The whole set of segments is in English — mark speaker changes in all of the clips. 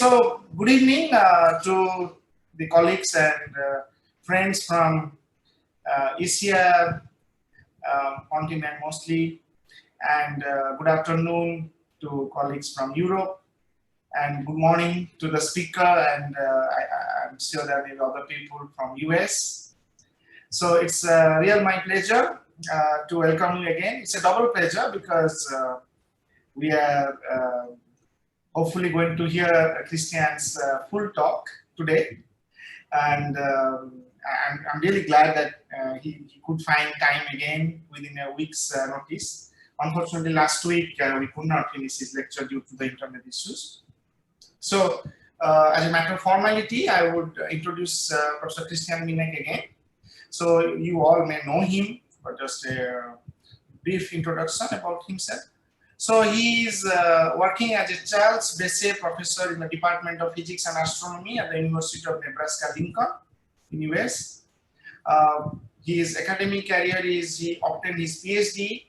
Speaker 1: So good evening to the colleagues and friends from Asia continent mostly, and good afternoon to colleagues from Europe, and good morning to the speaker, and I'm sure there may be other people from US. So it's real my pleasure to welcome you again. It's a double pleasure because we are hopefully going to hear Christian's full talk today, and I'm really glad that he could find time again within a week's notice. Unfortunately, last week we could not finish his lecture due to the internet issues. So, as a matter of formality, I would introduce Professor Christian Binek again. So you all may know him, but just a brief introduction about himself. So he is working as a Charles Besse Professor in the Department of Physics and Astronomy at the University of Nebraska-Lincoln in US. His academic career is he obtained his PhD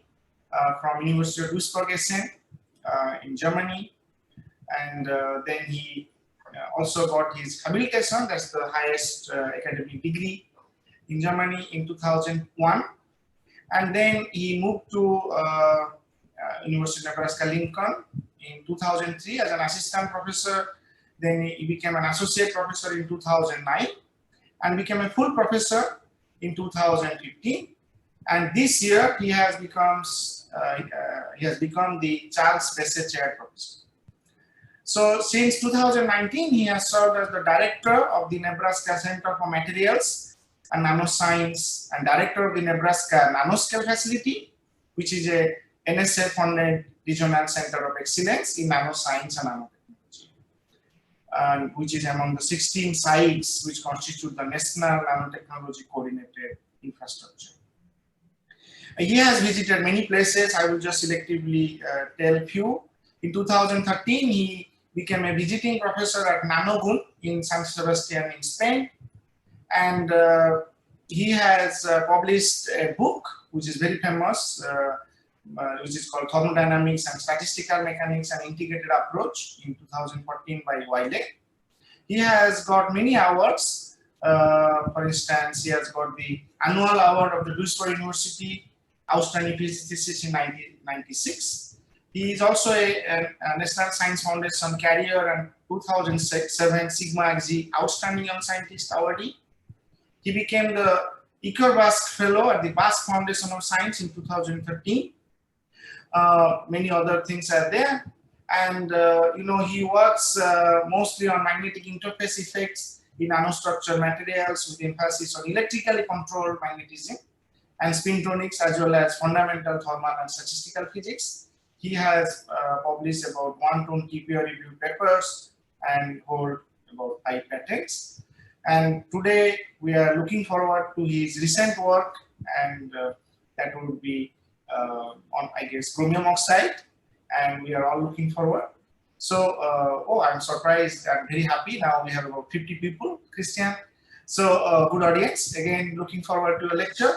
Speaker 1: from University of Duisburg-Essen in Germany, and then he also got his habilitation, that's the highest academic degree in Germany, in 2001, and then he moved to University of Nebraska-Lincoln in 2003 as an assistant professor. Then he became an associate professor in 2009 and became a full professor in 2015. And this year he has become the Charles Besse Chair Professor. So since 2019, he has served as the director of the Nebraska Center for Materials and Nanoscience and director of the Nebraska Nanoscale Facility, which is a NSF-funded regional center of excellence in nanoscience and nanotechnology, and which is among the 16 sites which constitute the National Nanotechnology Coordinated Infrastructure. He has visited many places. I will just selectively tell a few. In 2013, he became a visiting professor at Nanogun in San Sebastian in Spain, and he has published a book which is very famous, which is called Thermodynamics and Statistical Mechanics and Integrated Approach in 2014 by Wiley. He has got many awards. For instance, he has got the annual award of the Duisburg University, Outstanding Physicist in 1996. He is also a National Science Foundation Carrier and 2007 Sigma Xi Outstanding Young Scientist awardee. He became the Iker Basque Fellow at the Basque Foundation of Science in 2013. Many other things are there, and he works mostly on magnetic interface effects in nanostructured materials with emphasis on electrically controlled magnetism and spintronics, as well as fundamental thermal and statistical physics. He has published about 120 peer-reviewed papers and hold about 5 patents. And today we are looking forward to his recent work, and that would be on, I guess, chromium oxide, and we are all looking forward. So, I'm surprised, I'm very happy. Now we have about 50 people, Christian. So, good audience, again, looking forward to the lecture.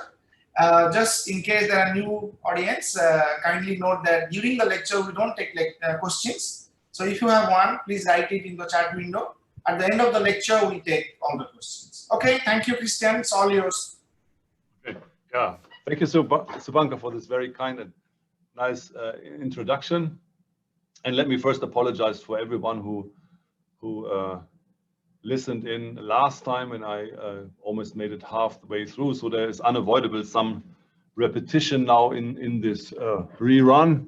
Speaker 1: Just in case there are new audience, kindly note that during the lecture, we don't take questions. So if you have one, please write it in the chat window. At the end of the lecture, we take all the questions. Okay, thank you, Christian, it's all yours.
Speaker 2: Okay. Yeah. Thank you, Subanka, for this very kind and nice introduction. And let me first apologize for everyone who listened in last time, and I almost made it halfway through. So there is unavoidable some repetition now in this rerun.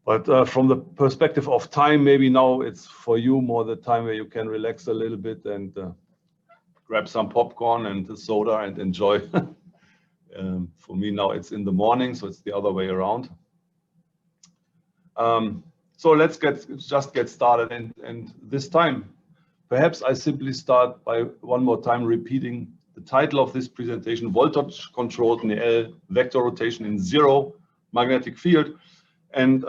Speaker 2: But from the perspective of time, maybe now it's for you more the time where you can relax a little bit and grab some popcorn and a soda and enjoy. For me now it's in the morning, so it's the other way around. So let's just get started, and this time perhaps I simply start by one more time repeating the title of this presentation: Voltage Controlled Néel Vector Rotation in Zero Magnetic Field, and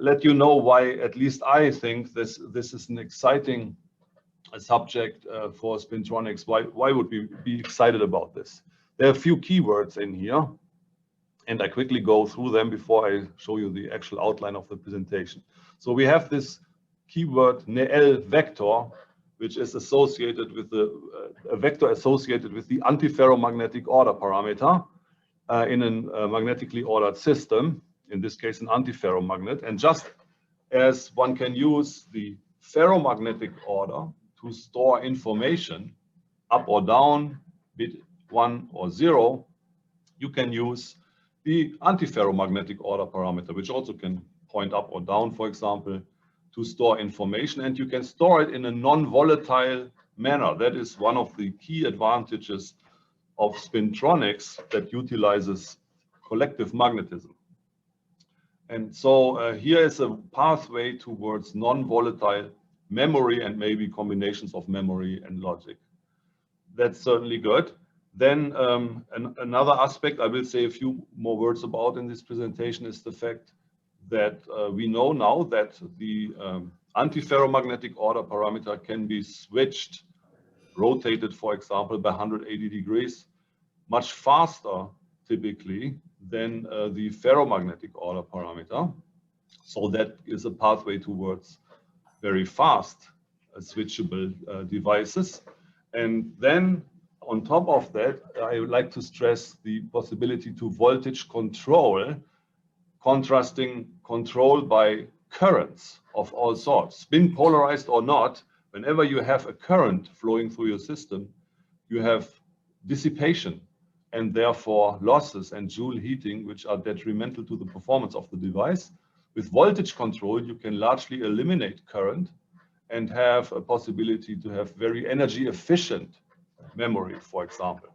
Speaker 2: let you know why at least I think this is an exciting subject for spintronics. Why would we be excited about this? There are a few keywords in here, and I quickly go through them before I show you the actual outline of the presentation. So we have this keyword Néel vector, which is associated with a vector associated with the antiferromagnetic order parameter in a magnetically ordered system, in this case an antiferromagnet. And just as one can use the ferromagnetic order to store information up or down, bit 1 or 0, you can use the antiferromagnetic order parameter, which also can point up or down, for example, to store information, and you can store it in a non-volatile manner. That is one of the key advantages of spintronics that utilizes collective magnetism. And so here is a pathway towards non-volatile memory and maybe combinations of memory and logic. That's certainly good. Then another aspect I will say a few more words about in this presentation is the fact that we know now that the antiferromagnetic order parameter can be switched, rotated, for example, by 180 degrees, much faster typically than the ferromagnetic order parameter. So that is a pathway towards very fast switchable devices. And then on top of that, I would like to stress the possibility to voltage control, contrasting control by currents of all sorts, spin polarized or not. Whenever you have a current flowing through your system, you have dissipation and therefore losses and Joule heating, which are detrimental to the performance of the device. With voltage control, you can largely eliminate current and have a possibility to have very energy efficient memory, for example.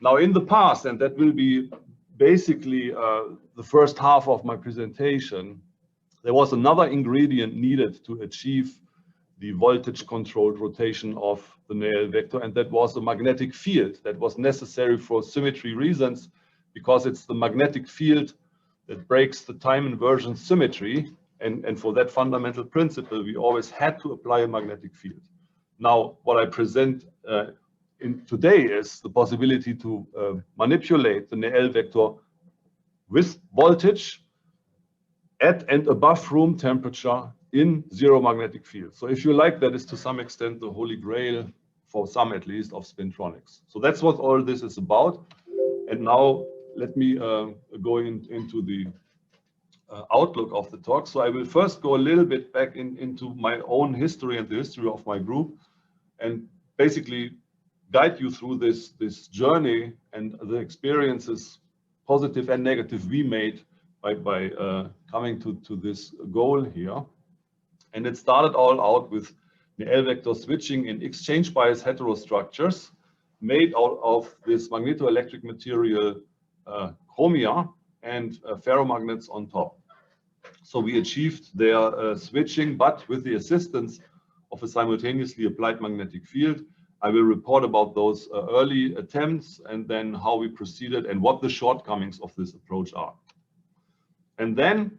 Speaker 2: Now in the past, and that will be basically the first half of my presentation, there was another ingredient needed to achieve the voltage controlled rotation of the Néel vector, and that was a magnetic field that was necessary for symmetry reasons, because it's the magnetic field that breaks the time inversion symmetry, and for that fundamental principle we always had to apply a magnetic field. Now what I present today is the possibility to manipulate the Néel vector with voltage at and above room temperature in zero magnetic field. So if you like, that is to some extent the holy grail, for some at least, of spintronics. So that's what all this is about. And now let me go into the outlook of the talk. So I will first go a little bit back into my own history and the history of my group, and basically guide you through this journey and the experiences, positive and negative, we made by coming to this goal here. And it started all out with Néel vector switching in exchange bias heterostructures made out of this magnetoelectric material chromia and ferromagnets on top. So we achieved their switching, but with the assistance of a simultaneously applied magnetic field. I will report about those early attempts and then how we proceeded and what the shortcomings of this approach are. And then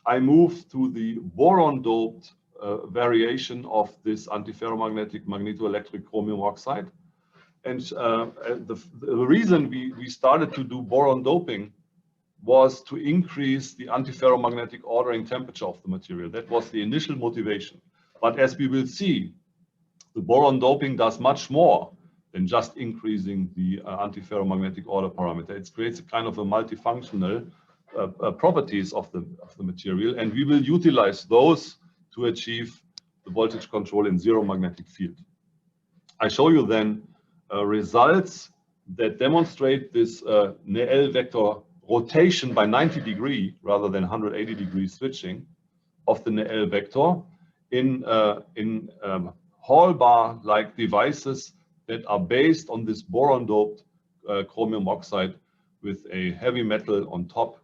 Speaker 2: I moved to the boron doped variation of this antiferromagnetic magnetoelectric chromium oxide. And the reason we started to do boron doping was to increase the antiferromagnetic ordering temperature of the material. That was the initial motivation. But as we will see, the boron doping does much more than just increasing the antiferromagnetic order parameter. It creates a kind of a multifunctional properties of the material, and we will utilize those to achieve the voltage control in zero magnetic field. I show you then results that demonstrate this Néel vector rotation by 90 degree rather than 180 degree switching of the Néel vector in Hall bar like devices that are based on this boron doped chromium oxide with a heavy metal on top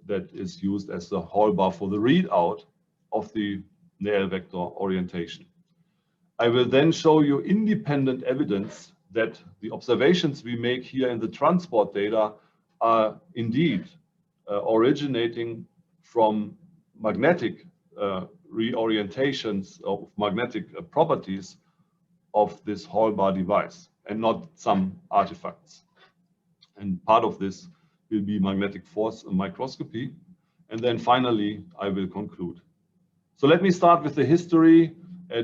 Speaker 2: that is used as the Hall bar for the readout of the Néel vector orientation. I will then show you independent evidence that the observations we make here in the transport data are indeed originating from magnetic reorientations of magnetic properties of this Hall bar device and not some artifacts. And part of this will be magnetic force microscopy. And then finally, I will conclude. So let me start with the history,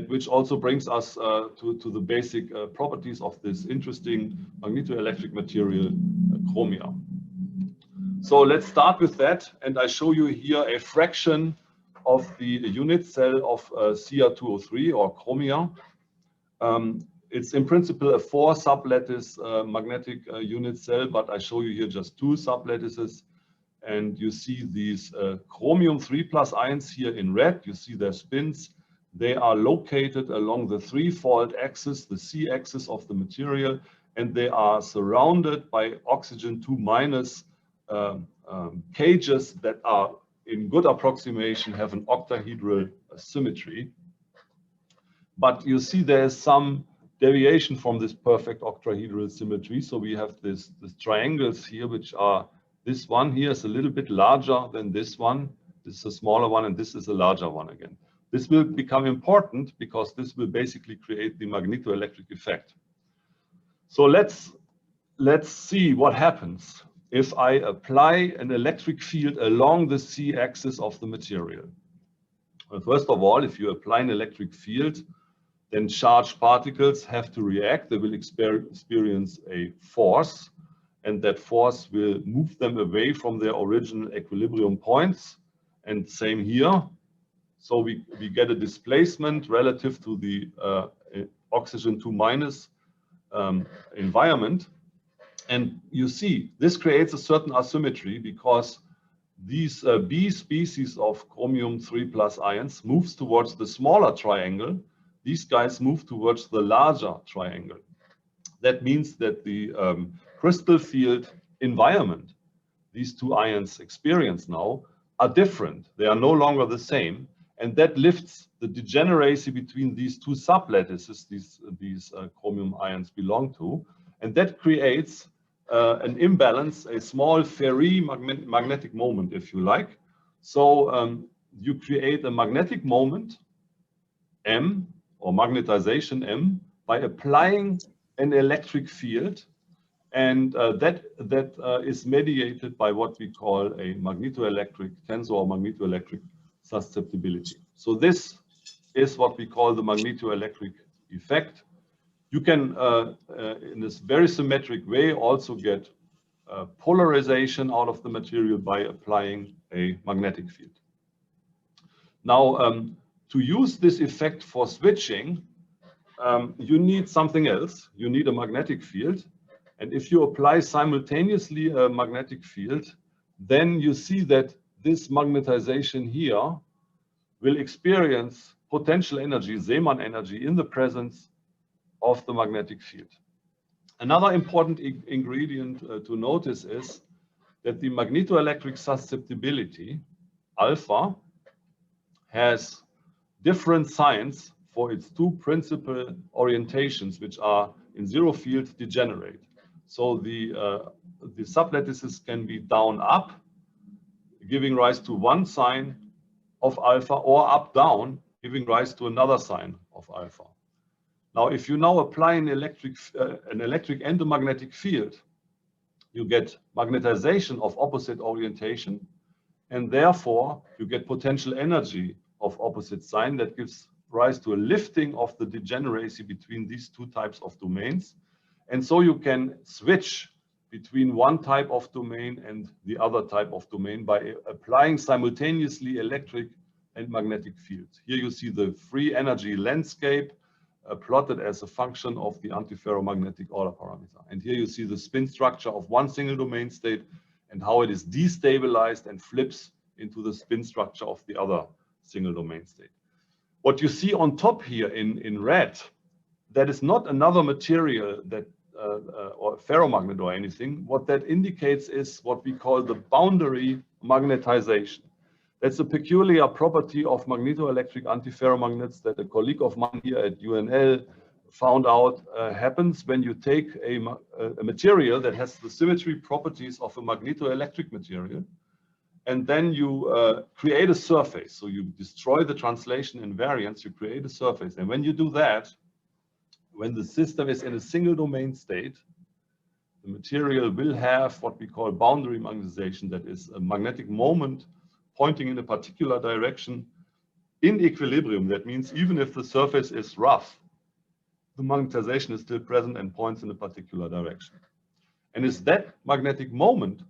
Speaker 2: which also brings us to the basic properties of this interesting magnetoelectric material, chromium. So let's start with that, and I show you here a fraction of the unit cell of Cr2O3 or chromium. It's in principle a 4 sublattice magnetic unit cell, but I show you here just 2 sublattices. And you see these chromium 3+ ions here in red. You see their spins. They are located along the 3-fold axis, the C axis of the material, and they are surrounded by oxygen 2- cages that are, in good approximation, have an octahedral symmetry. But you see there is some deviation from this perfect octahedral symmetry. So we have these triangles here, which are, this one here is a little bit larger than this one. This is a smaller one, and this is a larger one again. This will become important because this will basically create the magnetoelectric effect. So let's see what happens if I apply an electric field along the C axis of the material. Well, first of all, if you apply an electric field, then charged particles have to react. They will experience a force, and that force will move them away from their original equilibrium points. And same here. So we get a displacement relative to the oxygen 2- environment. And you see, this creates a certain asymmetry because these B species of chromium 3+ ions moves towards the smaller triangle. These guys move towards the larger triangle. That means that the crystal field environment these 2 ions experience now are different. They are no longer the same. And that lifts the degeneracy between these 2 sublattices these chromium ions belong to. And that creates an imbalance, a small ferrimagnetic moment, if you like. So you create a magnetic moment, M, or magnetization M, by applying an electric field. And that is mediated by what we call a magnetoelectric tensor or magnetoelectric susceptibility. So this is what we call the magnetoelectric effect. You can, in this very symmetric way, also get polarization out of the material by applying a magnetic field. Now, to use this effect for switching, you need something else. You need a magnetic field. And if you apply simultaneously a magnetic field, then you see that this magnetization here will experience potential energy, Zeeman energy, in the presence of the magnetic field. Another important ingredient to notice is that the magnetoelectric susceptibility, alpha, has different signs for its 2 principal orientations, which are in zero field degenerate. So the sublattices can be down up, giving rise to one sign of alpha, or up down, giving rise to another sign of alpha. Now, if you now apply an electric endomagnetic field, you get magnetization of opposite orientation, and therefore you get potential energy of opposite sign that gives rise to a lifting of the degeneracy between these 2 types of domains. And so you can switch between one type of domain and the other type of domain by applying simultaneously electric and magnetic fields. Here you see the free energy landscape plotted as a function of the antiferromagnetic order parameter. And here you see the spin structure of one single domain state and how it is destabilized and flips into the spin structure of the other single domain state. What you see on top here in red, that is not another material that or ferromagnet or anything. What that indicates is what we call the boundary magnetization. That's a peculiar property of magnetoelectric antiferromagnets that a colleague of mine here at UNL found out happens when you take a material that has the symmetry properties of a magnetoelectric material, and then you create a surface. So you destroy the translation invariance, you create a surface. And when you do that, when the system is in a single domain state, the material will have what we call boundary magnetization, that is a magnetic moment pointing in a particular direction in equilibrium. That means even if the surface is rough, the magnetization is still present and points in a particular direction. And it's that magnetic moment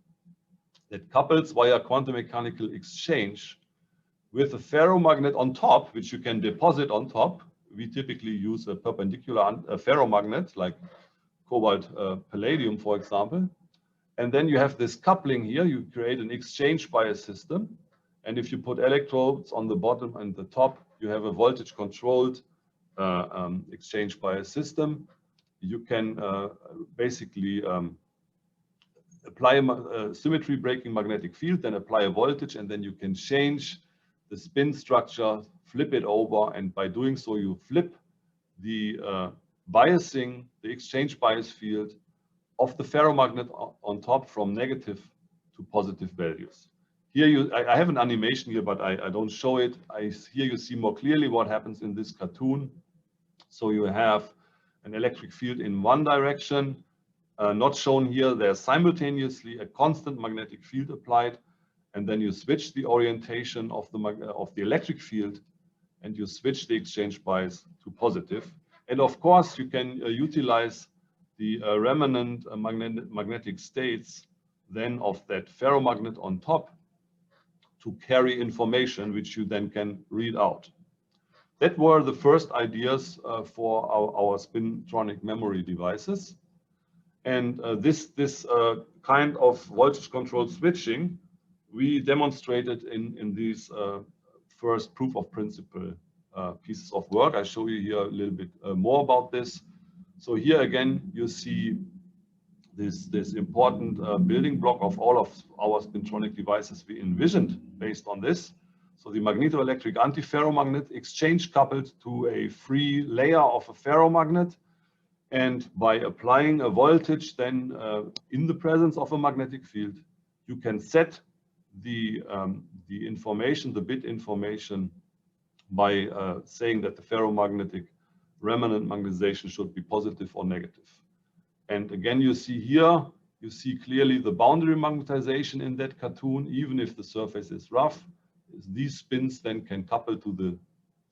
Speaker 2: that couples via quantum mechanical exchange with a ferromagnet on top, which you can deposit on top. We typically use a perpendicular ferromagnet like cobalt palladium, for example. And then you have this coupling here. You create an exchange bias system. And if you put electrodes on the bottom and the top, you have a voltage controlled exchange bias system. You can basically apply a symmetry breaking magnetic field, then apply a voltage, and then you can change the spin structure, flip it over, and by doing so, you flip the biasing, the exchange bias field of the ferromagnet on top from negative to positive values. Here I have an animation here, but I don't show it. Here you see more clearly what happens in this cartoon. So you have an electric field in one direction, not shown here. There's simultaneously a constant magnetic field applied, and then you switch the orientation of the electric field, and you switch the exchange bias to positive. And of course, you can utilize the remnant magnetic states then of that ferromagnet on top to carry information which you then can read out. That were the first ideas for our spintronic memory devices. And this kind of voltage controlled switching we demonstrated in these first proof of principle pieces of work. I show you here a little bit more about this. So here again, you see this important building block of all of our spintronic devices we envisioned based on this. So the magnetoelectric antiferromagnet exchange coupled to a free layer of a ferromagnet. And by applying a voltage then in the presence of a magnetic field, you can set the information, the bit information, by saying that the ferromagnetic remnant magnetization should be positive or negative. And again, you see here, you see clearly the boundary magnetization in that cartoon, even if the surface is rough. These spins then can couple to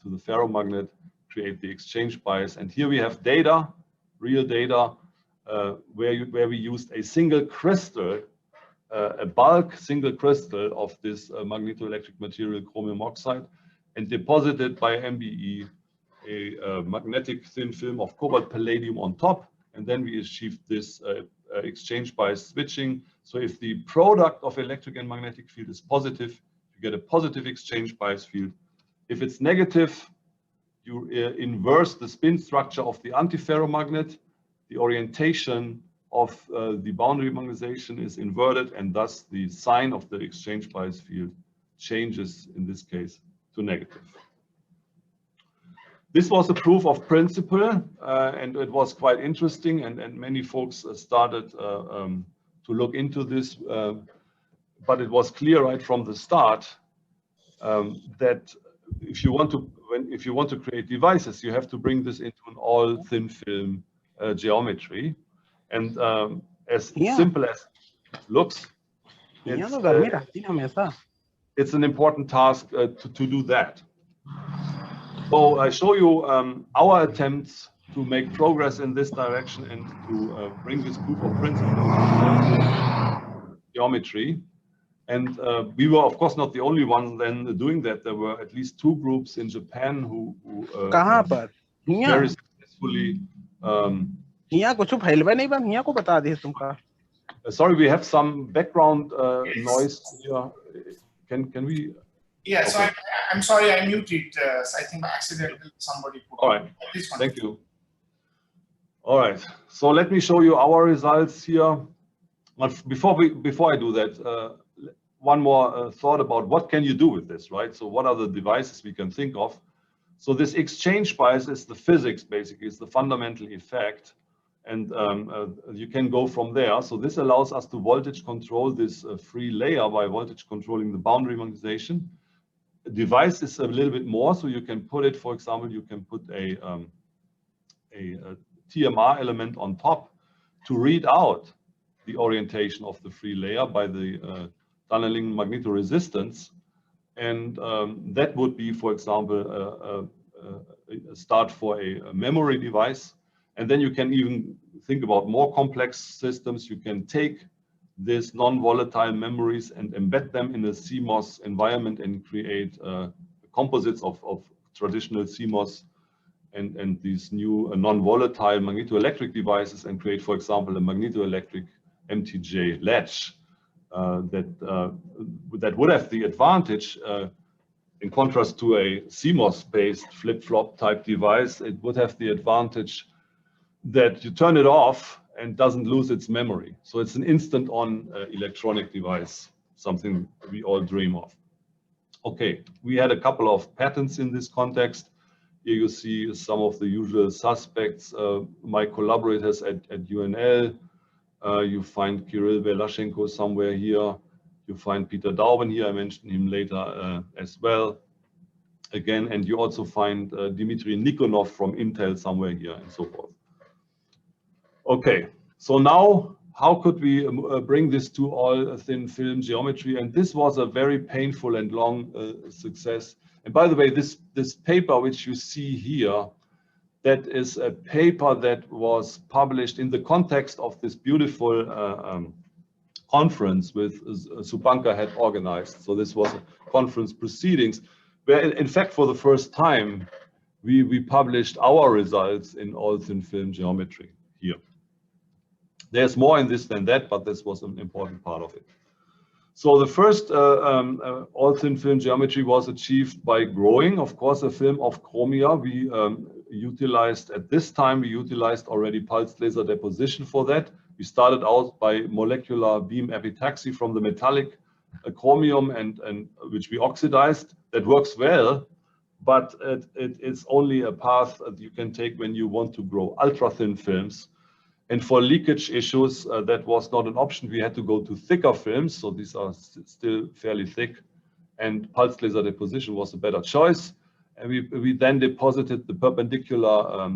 Speaker 2: the ferromagnet, create the exchange bias. And here we have data, real data, where we used a single crystal, a bulk single crystal of this magnetoelectric material, chromium oxide, and deposited by MBE a magnetic thin film of cobalt palladium on top. And then we achieved this exchange bias switching. So if the product of electric and magnetic field is positive, you get a positive exchange bias field. If it's negative, you inverse the spin structure of the antiferromagnet. The orientation of the boundary magnetization is inverted, and thus the sign of the exchange bias field changes, in this case, to negative. This was a proof of principle, and it was quite interesting, and many folks started to look into this, but it was clear right from the start that if you want to create devices, you have to bring this into an all thin film geometry, and as simple as it looks, it's an important task to do that. So I show you our attempts to make progress in this direction and to bring this proof of principle geometry. And we were, of course, not the only ones then doing that. There were at least two groups in Japan who very successfully. Sorry, we have some background noise here. Can we?
Speaker 1: Yeah, so okay. I'm sorry, I muted. I think accidentally somebody put.
Speaker 2: All right, thank you. All right, so let me show you our results here. But before I do that, one more thought about what can you do with this, right? So what are the devices we can think of? So this exchange bias is the physics, basically, it's the fundamental effect. And you can go from there. So this allows us to voltage control this free layer by voltage controlling the boundary magnetization. The device is a little bit more, so you can put it, for example, you can put a TMR element on top to read out the orientation of the free layer by the tunneling magnetoresistance. And that would be, for example, a start for a memory device. And then you can even think about more complex systems. You can take these non-volatile memories and embed them in a CMOS environment and create composites of traditional CMOS and these new non-volatile magnetoelectric devices and create, for example, a magnetoelectric MTJ latch that would have the advantage, in contrast to a CMOS-based flip-flop type device, it would have the advantage that you turn it off and doesn't lose its memory. So it's an instant-on electronic device, something we all dream of. Okay, we had a couple of patents in this context. Here you see some of the usual suspects, my collaborators at UNL. You find Kirill Velashenko somewhere here. You find Peter Dauben here, I mentioned him later as well. Again, and you also find Dmitry Nikonov from Intel somewhere here and so forth. Okay, so now how could we bring this to all thin film geometry? And this was a very painful and long success. And by the way, this paper which you see here, that is a paper that was published in the context of this beautiful conference with Subanka had organized. So this was a conference proceedings where, in fact, for the first time, we published our results in all thin film geometry here. There's more in this than that, but this was an important part of it. So the first all thin film geometry was achieved by growing, of course, a film of chromia. We utilized, at this time, we utilized already pulsed laser deposition for that. We started out by molecular beam epitaxy from the metallic chromium and which we oxidized. That works well, but it's only a path that you can take when you want to grow ultra thin films. And for leakage issues, that was not an option. We had to go to thicker films. So these are still fairly thick. And pulsed laser deposition was a better choice. And we then deposited the perpendicular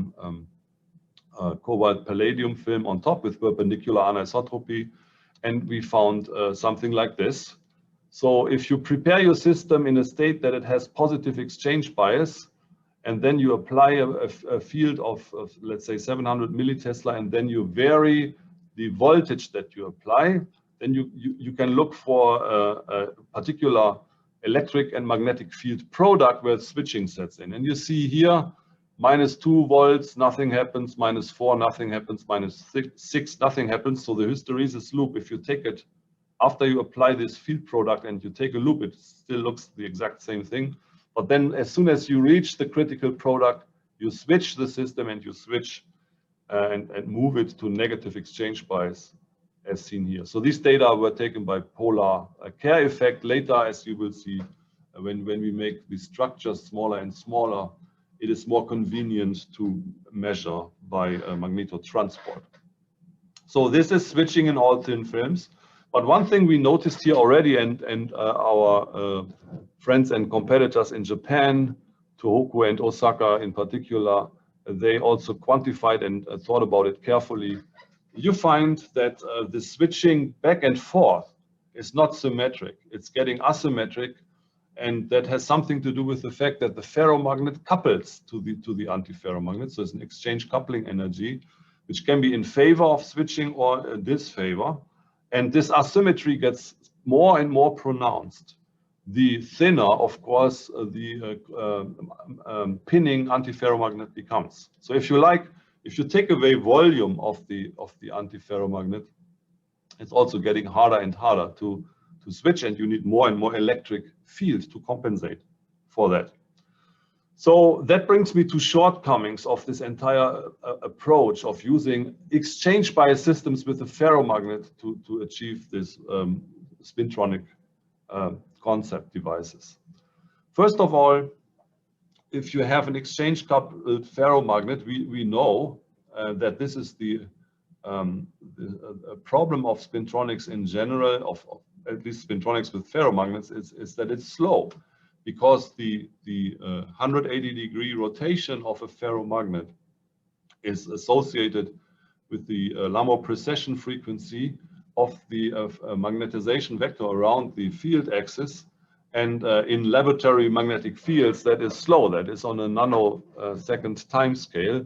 Speaker 2: cobalt palladium film on top with perpendicular anisotropy. And we found something like this. So if you prepare your system in a state that it has positive exchange bias, and then you apply a field of, let's say, 700 millitesla, and then you vary the voltage that you apply, then you can look for a particular electric and magnetic field product where switching sets in. And you see here, -2 volts, nothing happens, -4, nothing happens, -6, nothing happens. So the hysteresis loop, if you take it after you apply this field product and you take a loop, it still looks the exact same thing. But then as soon as you reach the critical product, you switch the system and you switch and move it to negative exchange bias as seen here. So these data were taken by polar Kerr effect. Later, as you will see, when we make the structures smaller and smaller, it is more convenient to measure by magneto transport. So this is switching in all thin films. But one thing we noticed here already, and our friends and competitors in Japan, Tohoku and Osaka in particular, they also quantified and thought about it carefully. You find that the switching back and forth is not symmetric. It's getting asymmetric, and that has something to do with the fact that the ferromagnet couples to the antiferromagnet. So it's an exchange coupling energy, which can be in favor of switching or disfavor. And this asymmetry gets more and more pronounced. The thinner, of course, the pinning antiferromagnet becomes. So if you like, if you take away volume of the antiferromagnet, it's also getting harder and harder to switch, and you need more and more electric field to compensate for that. So that brings me to shortcomings of this entire approach of using exchange bias systems with the ferromagnet to achieve this spintronic concept devices. First of all, if you have an exchange coupled ferromagnet, we know that this is the problem of spintronics in general, of at least spintronics with ferromagnets, is that it's slow. Because the 180-degree rotation of a ferromagnet is associated with the Lamour precession frequency of the magnetization vector around the field axis. And in laboratory magnetic fields, that is slow. That is on a nanosecond time scale,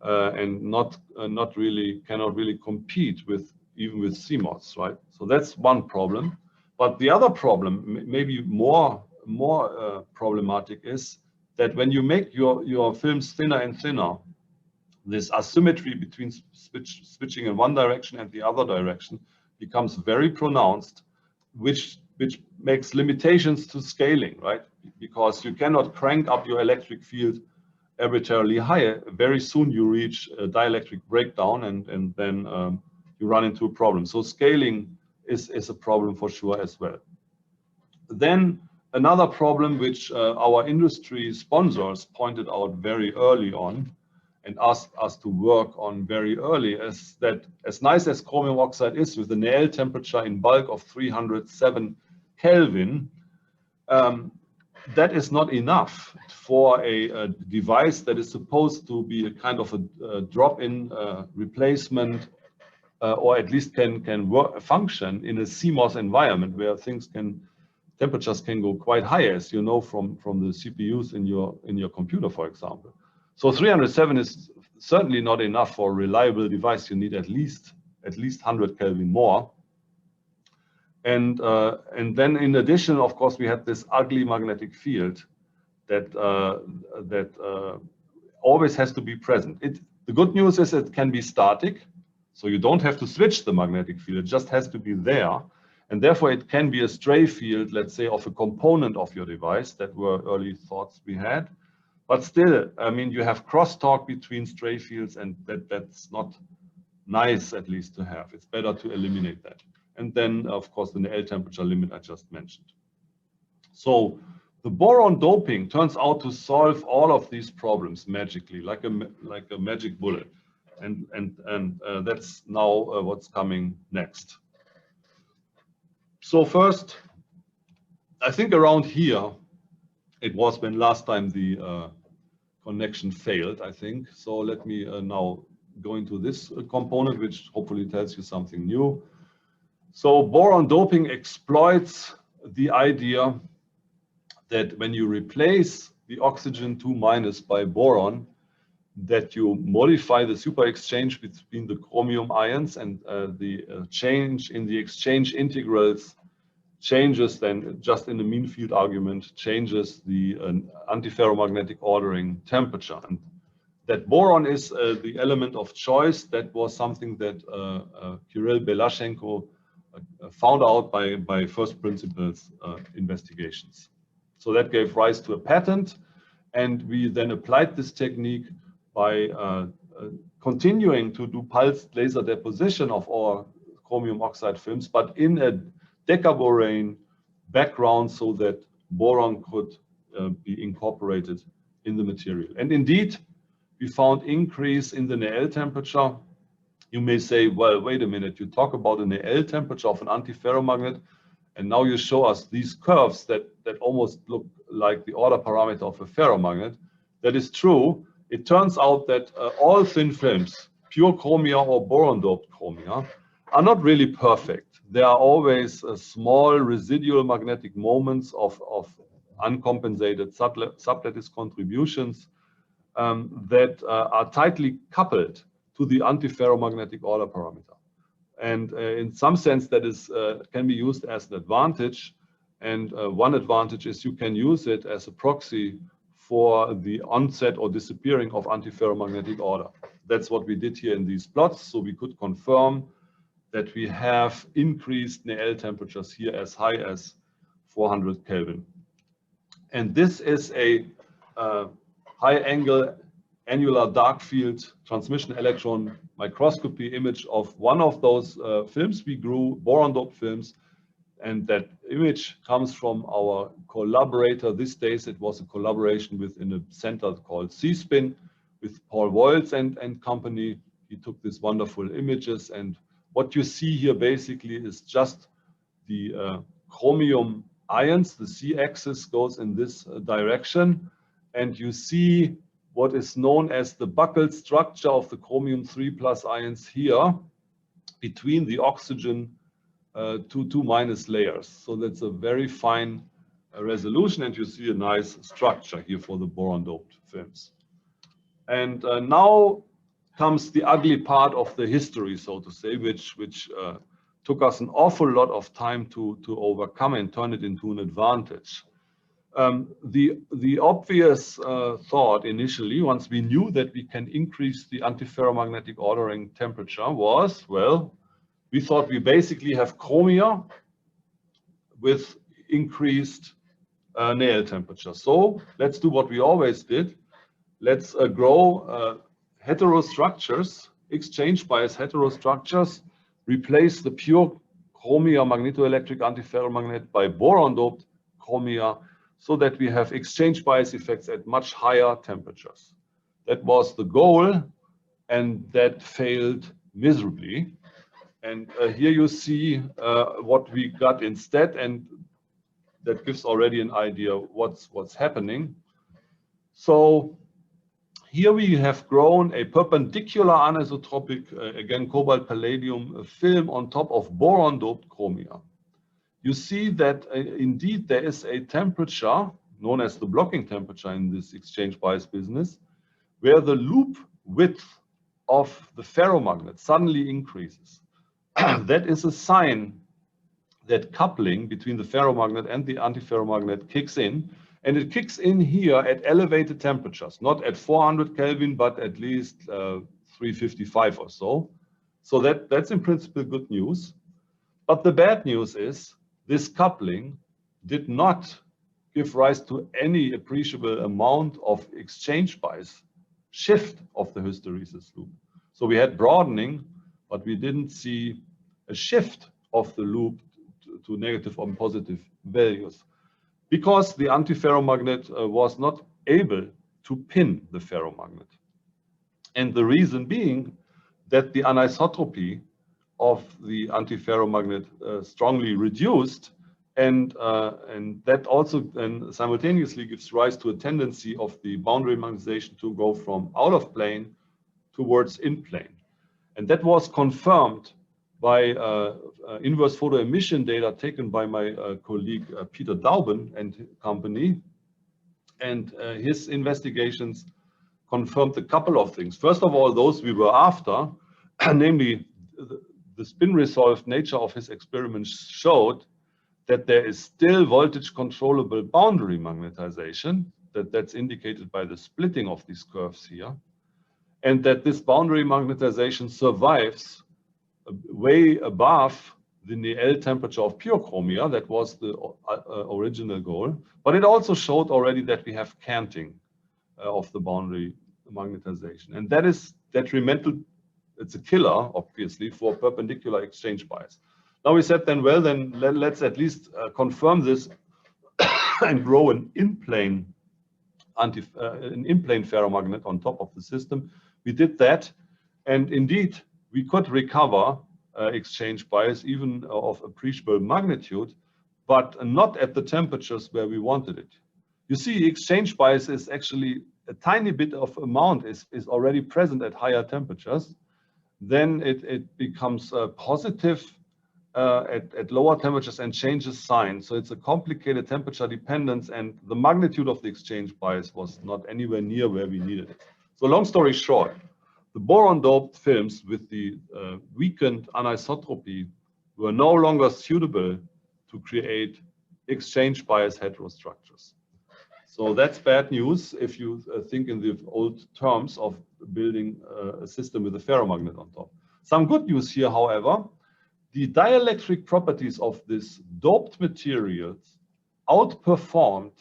Speaker 2: and cannot really compete with even with CMOS, right? So that's one problem. But the other problem, maybe more problematic, is that when you make your films thinner and thinner, this asymmetry between switching in one direction and the other direction becomes very pronounced, which makes limitations to scaling, right? Because you cannot crank up your electric field arbitrarily high. Very soon you reach a dielectric breakdown, and then you run into a problem. So scaling is a problem for sure as well. Then another problem which our industry sponsors pointed out very early on and asked us to work on very early is that as nice as chromium oxide is with the Néel temperature in bulk of 307 Kelvin, that is not enough for a device that is supposed to be a kind of a drop-in replacement, or at least can function in a CMOS environment where temperatures can go quite high, as you know from the CPUs in your computer, for example. So 307 is certainly not enough for a reliable device. You need at least 100 Kelvin more. And then in addition, of course, we had this ugly magnetic field that always has to be present. The good news is it can be static, so you don't have to switch the magnetic field. It just has to be there. And therefore, it can be a stray field, let's say, of a component of your device. That were early thoughts we had. But still, I mean, you have crosstalk between stray fields, and that's not nice, at least, to have. It's better to eliminate that. And then, of course, the Néel temperature limit I just mentioned. So the boron doping turns out to solve all of these problems magically, like a magic bullet. And that's now what's coming next. So first, I think around here, it was when last time the connection failed, I think. So let me now go into this component, which hopefully tells you something new. So boron doping exploits the idea that when you replace the oxygen 2- by boron, that you modify the super exchange between the chromium ions, and the change in the exchange integrals changes then, just in the mean field argument, changes the antiferromagnetic ordering temperature. And that boron is the element of choice. That was something that Kirill Belashenko found out by first principles investigations. So that gave rise to a patent, and we then applied this technique by continuing to do pulsed laser deposition of our chromium oxide films, but in a decaborane background, so that boron could be incorporated in the material. And indeed, we found increase in the Néel temperature. You may say, well, wait a minute, you talk about a Néel temperature of an antiferromagnet, and now you show us these curves that almost look like the order parameter of a ferromagnet. That is true. It turns out that all thin films, pure chromia or boron-doped chromia, are not really perfect. There are always small residual magnetic moments of uncompensated sublattice contributions that are tightly coupled to the antiferromagnetic order parameter. And in some sense, that is can be used as an advantage. And one advantage is you can use it as a proxy for the onset or disappearing of antiferromagnetic order. That's what we did here in these plots. So we could confirm that we have increased Néel temperatures here as high as 400 Kelvin. And this is a high-angle annular dark field transmission electron microscopy image of one of those films we grew, boron-doped films. And that image comes from our collaborator. These days, it was a collaboration within a center called C-SPIN with Paul Woltz and company. He took these wonderful images. And what you see here basically is just the chromium ions. The C-axis goes in this direction. And you see what is known as the buckled structure of the chromium 3+ ions here between the oxygen 2- layers. So that's a very fine resolution, and you see a nice structure here for the boron doped films. And now comes the ugly part of the history, so to say, which took us an awful lot of time to overcome and turn it into an advantage. The obvious thought initially, once we knew that we can increase the antiferromagnetic ordering temperature, was, well, we thought we basically have chromia with increased Néel temperature. So let's do what we always did. Let's grow heterostructures, exchange bias heterostructures, replace the pure chromia magnetoelectric antiferromagnet by boron doped chromia, so that we have exchange bias effects at much higher temperatures. That was the goal, and that failed miserably. And here you see what we got instead, and that gives already an idea what's happening. So here we have grown a perpendicular anisotropic, again, cobalt palladium film on top of boron doped chromia. You see that indeed there is a temperature known as the blocking temperature in this exchange bias business, where the loop width of the ferromagnet suddenly increases. That is a sign that coupling between the ferromagnet and the antiferromagnet kicks in, and it kicks in here at elevated temperatures, not at 400 Kelvin, but at least 355 or so. So that's in principle good news. But the bad news is this coupling did not give rise to any appreciable amount of exchange bias shift of the hysteresis loop. So we had broadening, but we didn't see a shift of the loop to negative or positive values, because the antiferromagnet was not able to pin the ferromagnet. And the reason being that the anisotropy of the antiferromagnet strongly reduced, and that also simultaneously gives rise to a tendency of the boundary magnetization to go from out of plane towards in plane. And that was confirmed by inverse photo emission data taken by my colleague Peter Dauben and company. And his investigations confirmed a couple of things. First of all, those we were after, namely the spin resolved nature of his experiments showed that there is still voltage controllable boundary magnetization, that's indicated by the splitting of these curves here, and that this boundary magnetization survives way above the Néel temperature of pure chromia. That was the original goal. But it also showed already that we have canting of the boundary magnetization. And that is detrimental. It's a killer, obviously, for perpendicular exchange bias. Now we said then, well, then let's at least confirm this and grow an in-plane ferromagnet on top of the system. We did that, and indeed, we could recover exchange bias even of appreciable magnitude, but not at the temperatures where we wanted it. You see, exchange bias is actually a tiny bit of amount is already present at higher temperatures. Then it becomes positive at lower temperatures and changes sign. So it's a complicated temperature dependence, and the magnitude of the exchange bias was not anywhere near where we needed it. So long story short, the boron doped films with the weakened anisotropy were no longer suitable to create exchange bias heterostructures. So that's bad news if you think in the old terms of building a system with a ferromagnet on top. Some good news here, however, the dielectric properties of these doped materials outperformed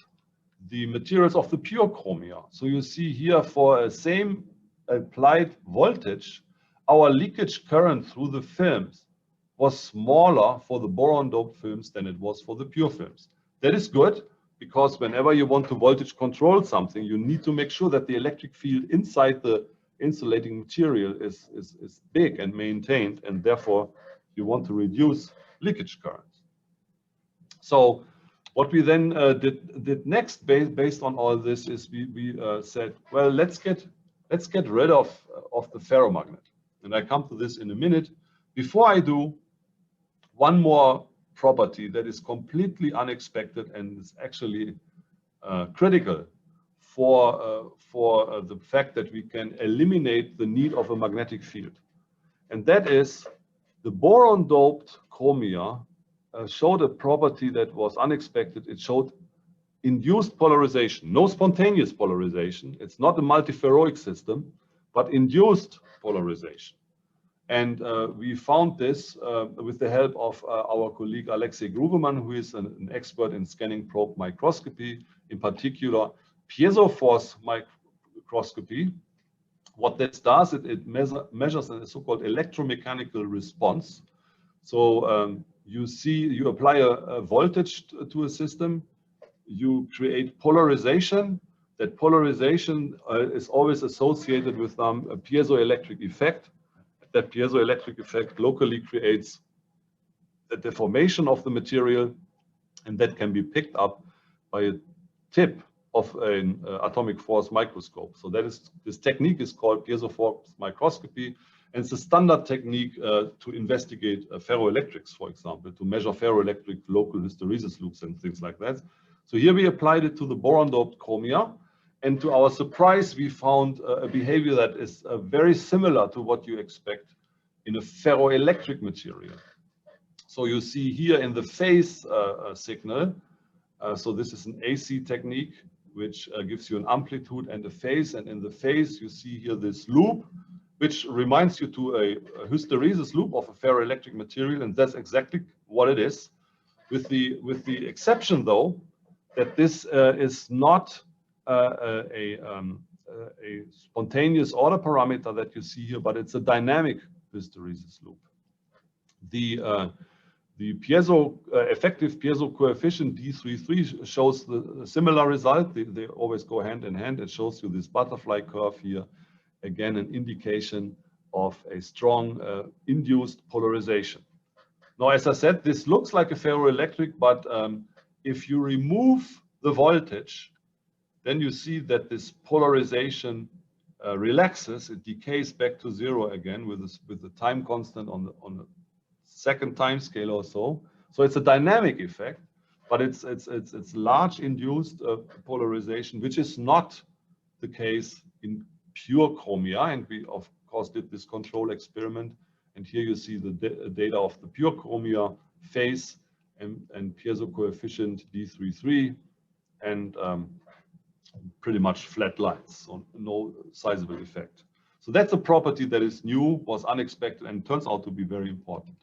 Speaker 2: the materials of the pure chromia. So you see here, for a same applied voltage, our leakage current through the films was smaller for the boron doped films than it was for the pure films. That is good, because whenever you want to voltage control something, you need to make sure that the electric field inside the insulating material is big and maintained, and therefore you want to reduce leakage currents. So what we then did next, based on all this, is we said, well, let's get rid of the ferromagnet. And I come to this in a minute. Before I do, one more property that is completely unexpected and is actually critical for the fact that we can eliminate the need of a magnetic field. And that is the boron doped chromia showed a property that was unexpected. It showed induced polarization, no spontaneous polarization. It's not a multiferroic system, but induced polarization. And we found this with the help of our colleague Alexei Gruberman, who is an expert in scanning probe microscopy, in particular piezo force microscopy. What this does, it measures a so-called electromechanical response. So you apply a voltage to a system, you create polarization. That polarization is always associated with a piezoelectric effect. That piezoelectric effect locally creates the deformation of the material, and that can be picked up by a tip of an atomic force microscope. So this technique is called piezo force microscopy, and it's a standard technique to investigate ferroelectrics, for example, to measure ferroelectric local hysteresis loops and things like that. So here we applied it to the boron doped chromia. And to our surprise, we found a behavior that is very similar to what you expect in a ferroelectric material. So you see here in the phase signal, so this is an AC technique, which gives you an amplitude and a phase. And in the phase, you see here this loop, which reminds you to a hysteresis loop of a ferroelectric material. And that's exactly what it is, with the exception, though, that this is not a spontaneous order parameter that you see here, but it's a dynamic hysteresis loop. The effective piezo coefficient D33 shows the similar result. They always go hand in hand. It shows you this butterfly curve here. Again, an indication of a strong induced polarization. Now, as I said, this looks like a ferroelectric, but if you remove the voltage, then you see that this polarization relaxes. It decays back to zero again with the time constant on the second time scale or so. So it's a dynamic effect, but it's large induced polarization, which is not the case in pure chromia. And we of course did this control experiment. And here you see the data of the pure chromia phase and piezo coefficient D33, and pretty much flat lines, so no sizable effect. So that's a property that is new, was unexpected, and turns out to be very important.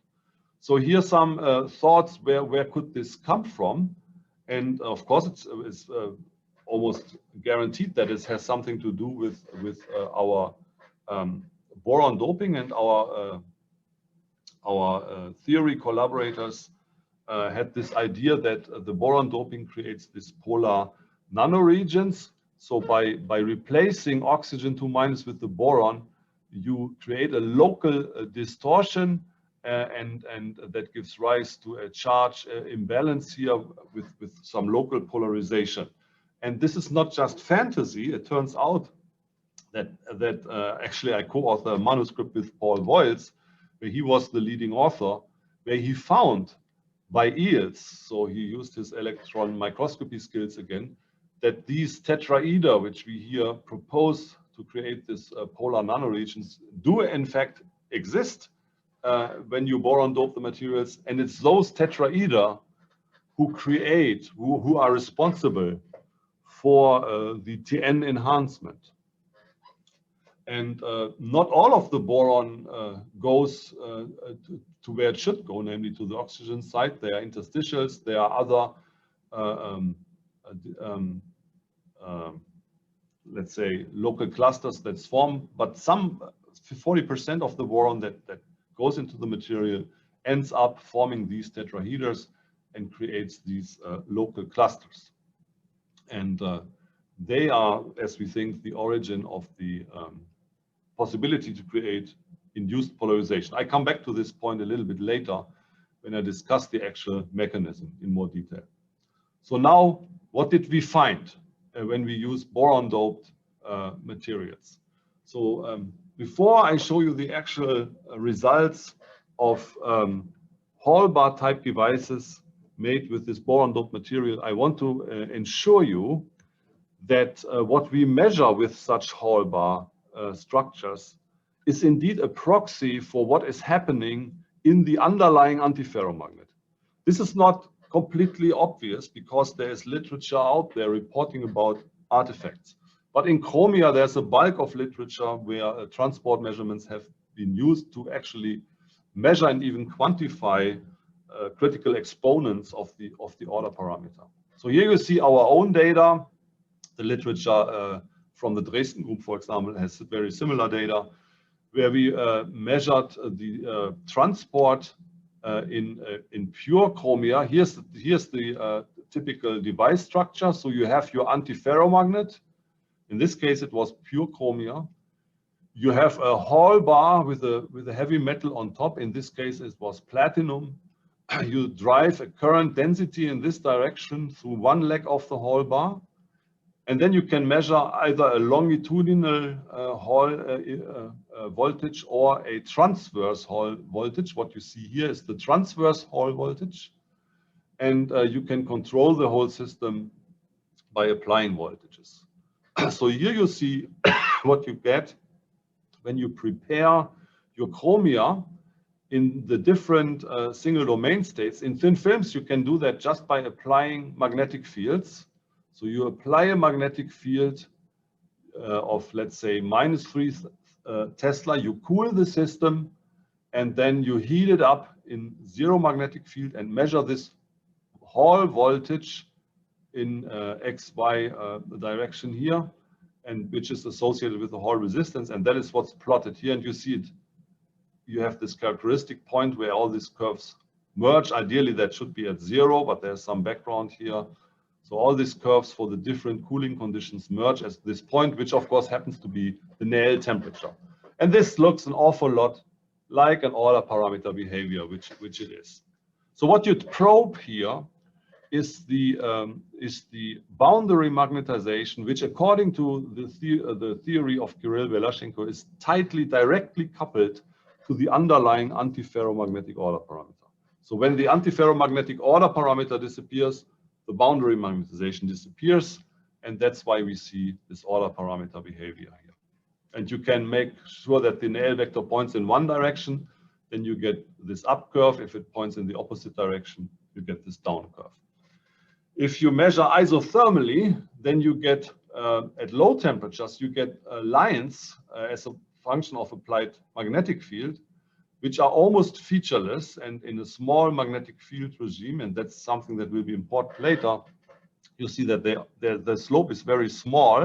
Speaker 2: So here's some thoughts where could this come from, and of course it's almost guaranteed that it has something to do with our boron doping, and our theory collaborators had this idea that the boron doping creates this polar nanoregions. So by replacing oxygen 2- with the boron, you create a local distortion, and that gives rise to a charge imbalance here with some local polarization. And this is not just fantasy. It turns out that actually I co-authored a manuscript with Paul Voiles, where he was the leading author, where he found by eels, so he used his electron microscopy skills again, that these tetraeder, which we here propose to create this polar nanoregions, do in fact exist when you boron dope the materials, and it's those tetraeder who are responsible for the TN enhancement. And not all of the boron goes to where it should go, namely to the oxygen side. There are interstitials, there are other, let's say, local clusters that form, but some 40% of the boron that goes into the material ends up forming these tetraheders and creates these local clusters. And they are, as we think, the origin of the possibility to create induced polarization. I come back to this point a little bit later when I discuss the actual mechanism in more detail. So now, what did we find when we use boron doped materials? So before I show you the actual results of Hall bar type devices made with this boron doped material, I want to ensure you that what we measure with such Hall bar structures is indeed a proxy for what is happening in the underlying antiferromagnet. This is not completely obvious because there is literature out there reporting about artifacts. But in chromia, there's a bulk of literature where transport measurements have been used to actually measure and even quantify critical exponents of the order parameter. So here you see our own data. The literature from the Dresden group, for example, has very similar data where we measured the transport in pure chromia. Here's the typical device structure. So you have your antiferromagnet. In this case, it was pure chromia. You have a Hall bar with a heavy metal on top. In this case, it was platinum. You drive a current density in this direction through one leg of the Hall bar. And then you can measure either a longitudinal Hall voltage or a transverse Hall voltage. What you see here is the transverse Hall voltage. And you can control the whole system by applying voltages. So here you see what you get when you prepare your chromia in the different single domain states. In thin films, you can do that just by applying magnetic fields. So you apply a magnetic field of, let's say, -3 Tesla. You cool the system, and then you heat it up in zero magnetic field and measure this Hall voltage in XY direction here, and which is associated with the Hall resistance. And that is what's plotted here. And you see it. You have this characteristic point where all these curves merge. Ideally, that should be at 0, but there's some background here. So all these curves for the different cooling conditions merge at this point, which of course happens to be the Néel temperature. And this looks an awful lot like an order parameter behavior, which it is. So what you'd probe here is the boundary magnetization, which according to the theory of Kirill-Belashenko is tightly, directly coupled to the underlying antiferromagnetic order parameter. So when the antiferromagnetic order parameter disappears, the boundary magnetization disappears, and that's why we see this order parameter behavior here. And you can make sure that the Néel vector points in one direction, then you get this up curve. If it points in the opposite direction, you get this down curve. If you measure isothermally, then you get, at low temperatures, you get lines as a function of applied magnetic field, which are almost featureless and in a small magnetic field regime, and that's something that will be important later. You see that the slope is very small,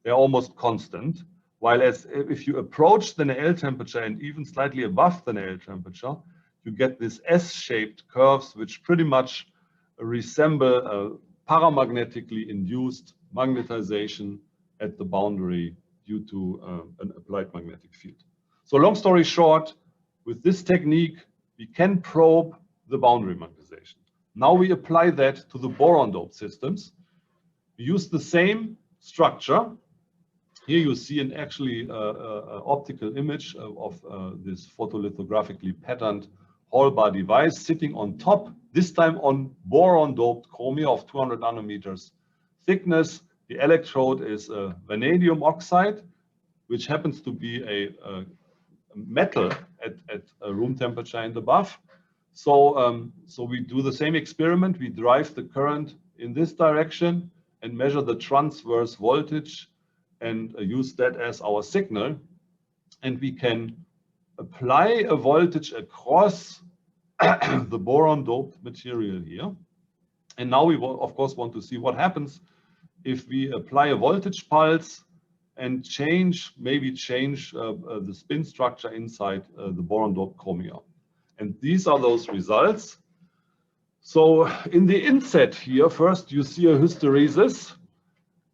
Speaker 2: they're almost constant, while as if you approach the Néel temperature and even slightly above the Néel temperature, you get these S-shaped curves, which pretty much resemble paramagnetically induced magnetization at the boundary due to an applied magnetic field. So long story short, with this technique, we can probe the boundary magnetization. Now we apply that to the boron doped systems. We use the same structure. Here you see an actually optical image of this photolithographically patterned Hall bar device sitting on top, this time on boron doped chromia of 200 nanometers thickness. The electrode is vanadium oxide, which happens to be a metal at a room temperature and above. So, so we do the same experiment. We drive the current in this direction and measure the transverse voltage and use that as our signal. And we can apply a voltage across the boron doped material here. And now we will, of course, want to see what happens if we apply a voltage pulse and maybe change the spin structure inside the boron doped chromia. And these are those results. So in the inset here, first you see a hysteresis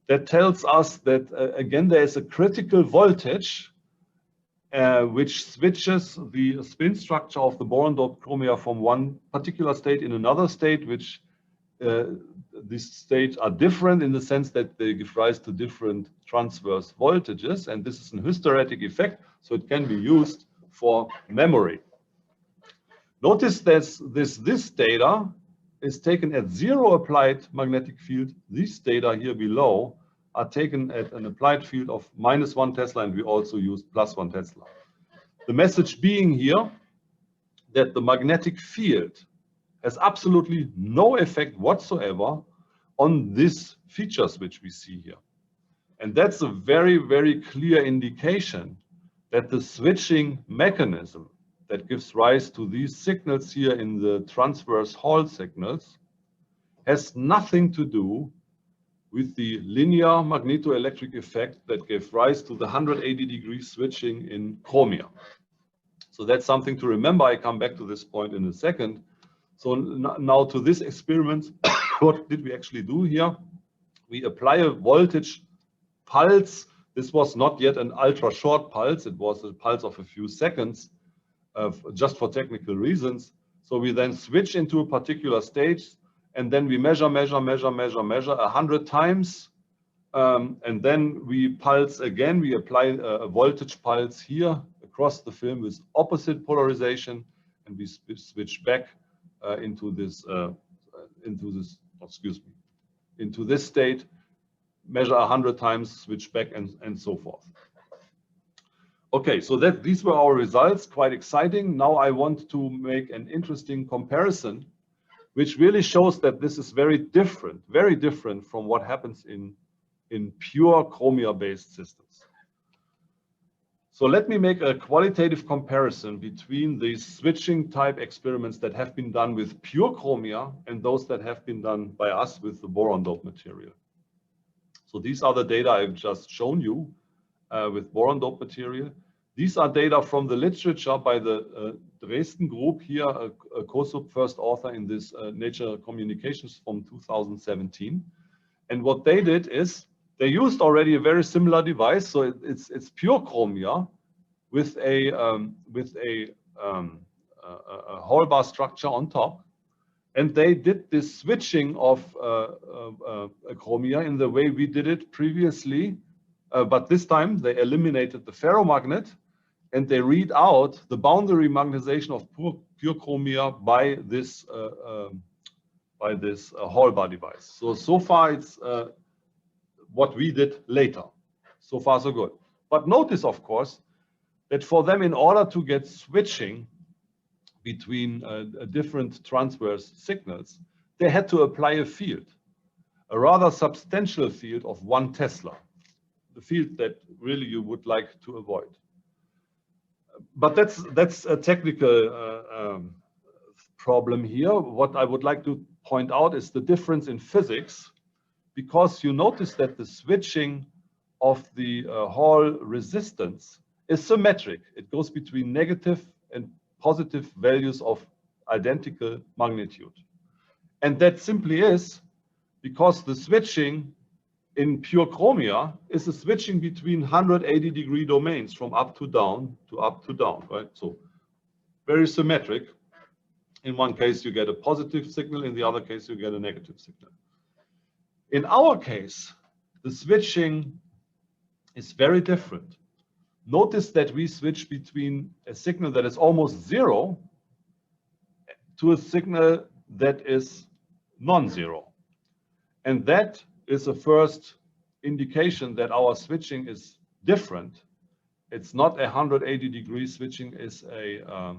Speaker 2: that tells us that, again, there is a critical voltage which switches the spin structure of the boron doped chromia from one particular state in another state, which these states are different in the sense that they give rise to different transverse voltages, and this is an hysteretic effect, so it can be used for memory. Notice that this data is taken at 0 applied magnetic field. These data here below are taken at an applied field of -1 Tesla, and we also used +1 Tesla. The message being here that the magnetic field has absolutely no effect whatsoever on these features which we see here. And that's a very, very clear indication that the switching mechanism that gives rise to these signals here in the transverse Hall signals has nothing to do with the linear magnetoelectric effect that gave rise to the 180-degree switching in chromia. So that's something to remember. I come back to this point in a second. So now to this experiment, what did we actually do here? We apply a voltage pulse. This was not yet an ultra short pulse. It was a pulse of a few seconds, just for technical reasons. So we then switch into a particular stage, and then we measure 100 times. And then we pulse again. We apply a voltage pulse here across the film with opposite polarization, and we switch back into this state, measure 100 times, switch back, and so forth. Okay, so these were our results, quite exciting. Now I want to make an interesting comparison, which really shows that this is very different from what happens in pure chromia-based systems. So let me make a qualitative comparison between these switching type experiments that have been done with pure chromia and those that have been done by us with the boron dope material. So these are the data I've just shown you with boron dope material. These are data from the literature by the Dresden group here, a COSUB first author in this Nature Communications from 2017. And what they did is they used already a very similar device. So it's pure chromia with a Hall bar structure on top. And they did this switching of chromia in the way we did it previously. But this time they eliminated the ferromagnet, and they read out the boundary magnetization of pure chromia by this Hall bar device. So far it's what we did later. So far so good. But notice, of course, that for them, in order to get switching between different transverse signals, they had to apply a field, a rather substantial field of 1 Tesla, the field that really you would like to avoid. But that's a technical problem here. What I would like to point out is the difference in physics, because you notice that the switching of the Hall resistance is symmetric. It goes between negative and positive values of identical magnitude. And that simply is because the switching in pure chromia is a switching between 180-degree domains from up to down, right? So very symmetric. In one case, you get a positive signal. In the other case, you get a negative signal. In our case, the switching is very different. Notice that we switch between a signal that is almost 0 to a signal that is non-zero. And that is a first indication that our switching is different. It's not a 180-degree switching, it's a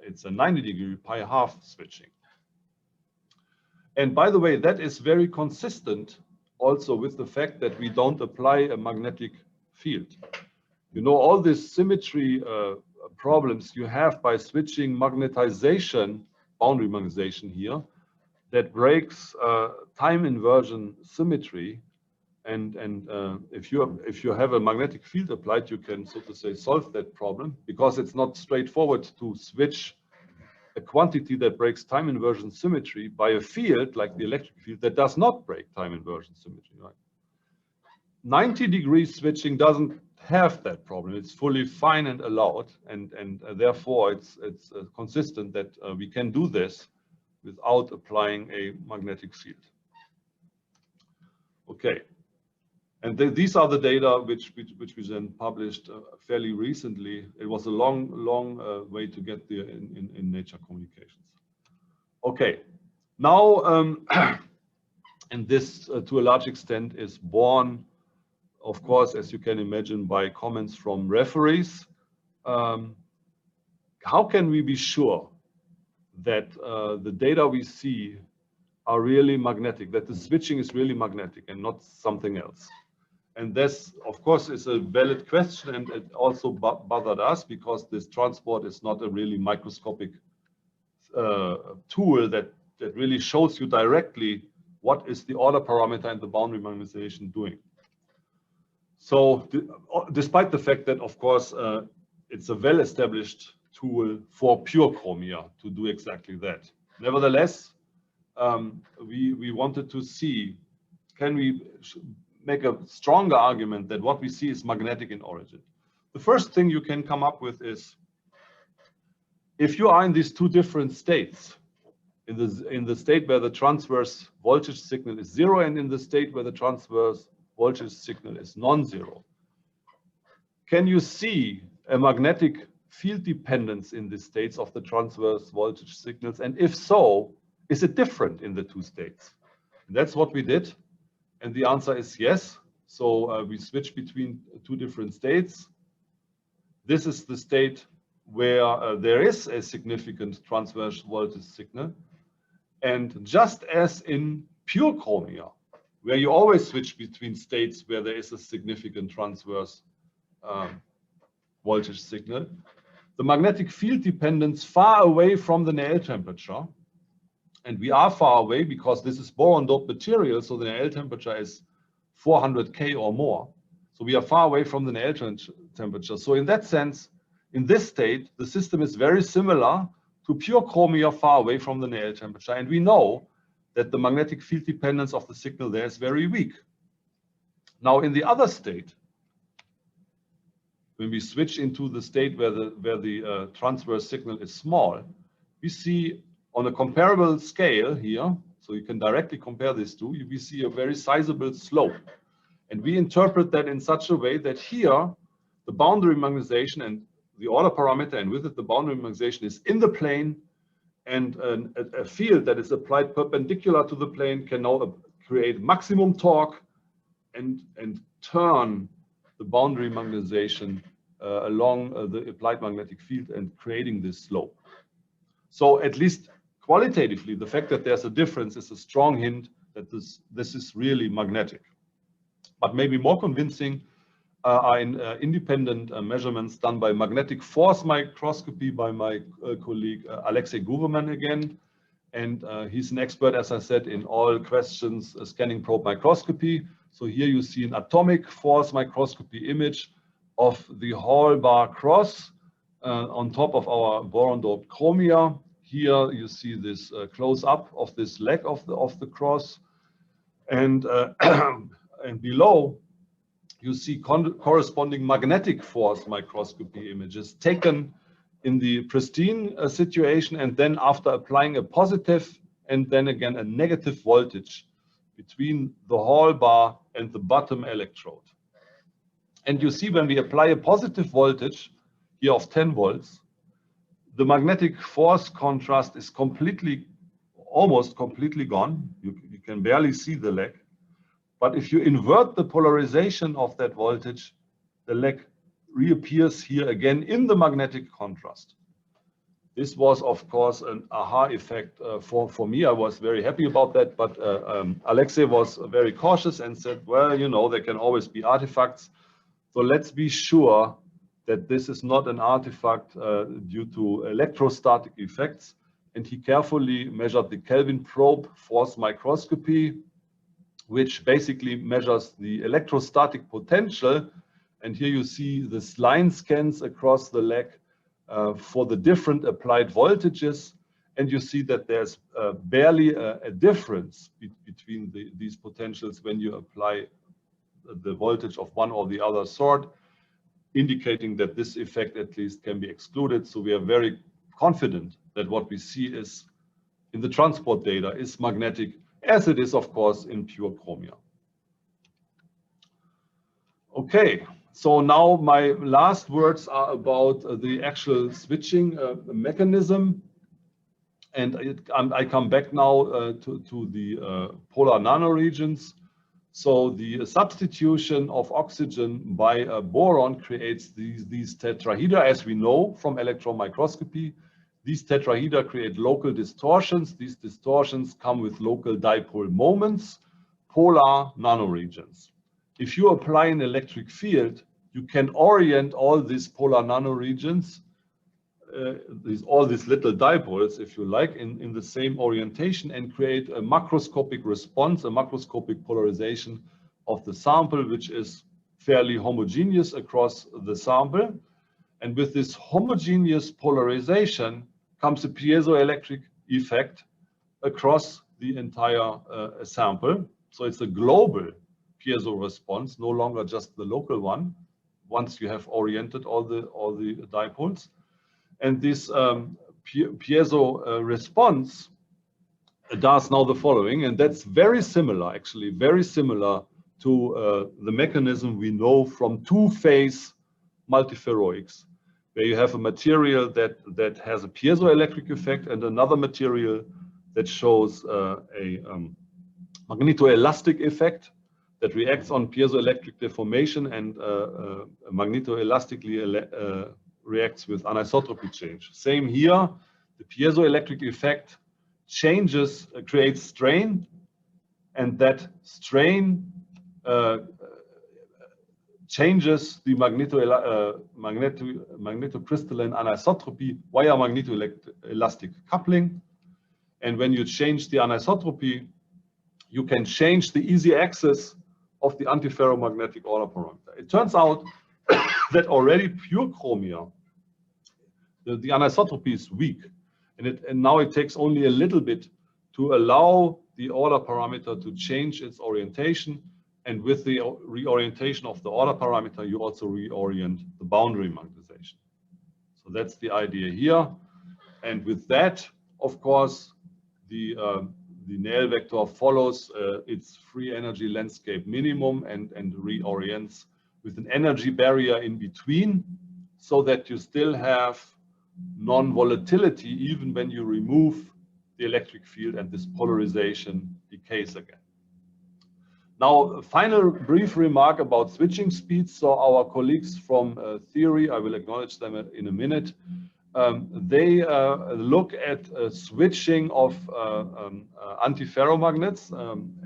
Speaker 2: 90-degree pi-half switching. And by the way, that is very consistent also with the fact that we don't apply a magnetic field. You know, all these symmetry problems you have by switching magnetization, boundary magnetization here, that breaks time inversion symmetry. And if you have a magnetic field applied, you can, so to say, solve that problem, because it's not straightforward to switch a quantity that breaks time inversion symmetry by a field like the electric field that does not break time inversion symmetry. Right? 90-degree switching doesn't have that problem. It's fully fine and allowed, and therefore it's consistent that we can do this without applying a magnetic field. Okay. And these are the data which we then published fairly recently. It was a long way to get there in Nature Communications. Okay, now, and this to a large extent is born, of course, as you can imagine, by comments from referees. How can we be sure that the data we see are really magnetic, that the switching is really magnetic and not something else? And this, of course, is a valid question, and it also bothered us because this transport is not a really microscopic tool that really shows you directly what is the order parameter and the boundary magnetization doing. So despite the fact that, of course, it's a well-established tool for pure chromia to do exactly that. Nevertheless, we wanted to see, can we make a stronger argument that what we see is magnetic in origin? The first thing you can come up with is, if you are in these two different states, in the state where the transverse voltage signal is 0 and in the state where the transverse voltage signal is non-zero, can you see a magnetic field dependence in the states of the transverse voltage signals? And if so, is it different in the two states? And that's what we did. And the answer is yes. So we switched between two different states. This is the state where there is a significant transverse voltage signal. And just as in pure chromia, where you always switch between states where there is a significant transverse voltage signal, the magnetic field dependence far away from the Néel temperature, and we are far away because this is boron doped material, so the Néel temperature is 400 K or more. So we are far away from the Néel temperature. So in that sense, in this state, the system is very similar to pure chromia far away from the Néel temperature. And we know that the magnetic field dependence of the signal there is very weak. Now in the other state, when we switch into the state where the transverse signal is small, we see on a comparable scale here, so you can directly compare these two, we see a very sizable slope. And we interpret that in such a way that here, the boundary magnetization and the order parameter, and with it the boundary magnetization, is in the plane, and a field that is applied perpendicular to the plane can now create maximum torque and turn the boundary magnetization along the applied magnetic field and creating this slope. So at least qualitatively, the fact that there's a difference is a strong hint that this is really magnetic. But maybe more convincing are independent measurements done by magnetic force microscopy by my colleague Alexei Guverman again. And he's an expert, as I said, in all questions scanning probe microscopy. So here you see an atomic force microscopy image of the Hall bar cross on top of our boron doped chromia. Here you see this close up of this leg of the cross, and and below you see corresponding magnetic force microscopy images taken in the pristine situation, and then after applying a positive and then again a negative voltage between the Hall bar and the bottom electrode. And you see when we apply a positive voltage here of 10 volts, the magnetic force contrast is almost completely gone. You can barely see the leg. But if you invert the polarization of that voltage, the leg reappears here again in the magnetic contrast. This was, of course, an aha effect for me. I was very happy about that, but Alexei was very cautious and said, well, you know, there can always be artifacts. So let's be sure that this is not an artifact due to electrostatic effects. And he carefully measured the Kelvin probe force microscopy, which basically measures the electrostatic potential. And here you see this line scans across the leg for the different applied voltages. And you see that there's barely a difference between these potentials when you apply the voltage of one or the other sort, indicating that this effect at least can be excluded. So we are very confident that what we see is in the transport data is magnetic, as it is, of course, in pure chromia. Okay, so now my last words are about the actual switching mechanism. And I come back now to the polar nanoregions. So the substitution of oxygen by boron creates these tetrahedra, as we know from electron microscopy. These tetrahedra create local distortions. These distortions come with local dipole moments, polar nanoregions. If you apply an electric field, you can orient all these polar nanoregions, all these little dipoles, if you like, in the same orientation and create a macroscopic response, a macroscopic polarization of the sample, which is fairly homogeneous across the sample. And with this homogeneous polarization comes a piezoelectric effect across the entire sample. So it's a global piezo response, no longer just the local one, once you have oriented all the dipoles. And this piezo response does now the following, and that's very similar, actually, very similar to the mechanism we know from two-phase multiferroics, where you have a material that has a piezoelectric effect and another material that shows a magnetoelastic effect that reacts on piezoelectric deformation and magnetoelastically reacts with anisotropy change. Same here, the piezoelectric effect changes, creates strain, and that strain changes the magnetocrystalline anisotropy via magnetoelastic coupling. And when you change the anisotropy, you can change the easy axis of the antiferromagnetic order parameter. It turns out that already pure chromia, the anisotropy is weak, and now it takes only a little bit to allow the order parameter to change its orientation, and with the reorientation of the order parameter, you also reorient the boundary magnetization. So that's the idea here, and with that, of course, the Néel vector follows its free energy landscape minimum and reorients with an energy barrier in between, so that you still have non-volatility even when you remove the electric field and this polarization decays again. Now, a final brief remark about switching speeds. So our colleagues from theory, I will acknowledge them in a minute, they look at switching of antiferromagnets,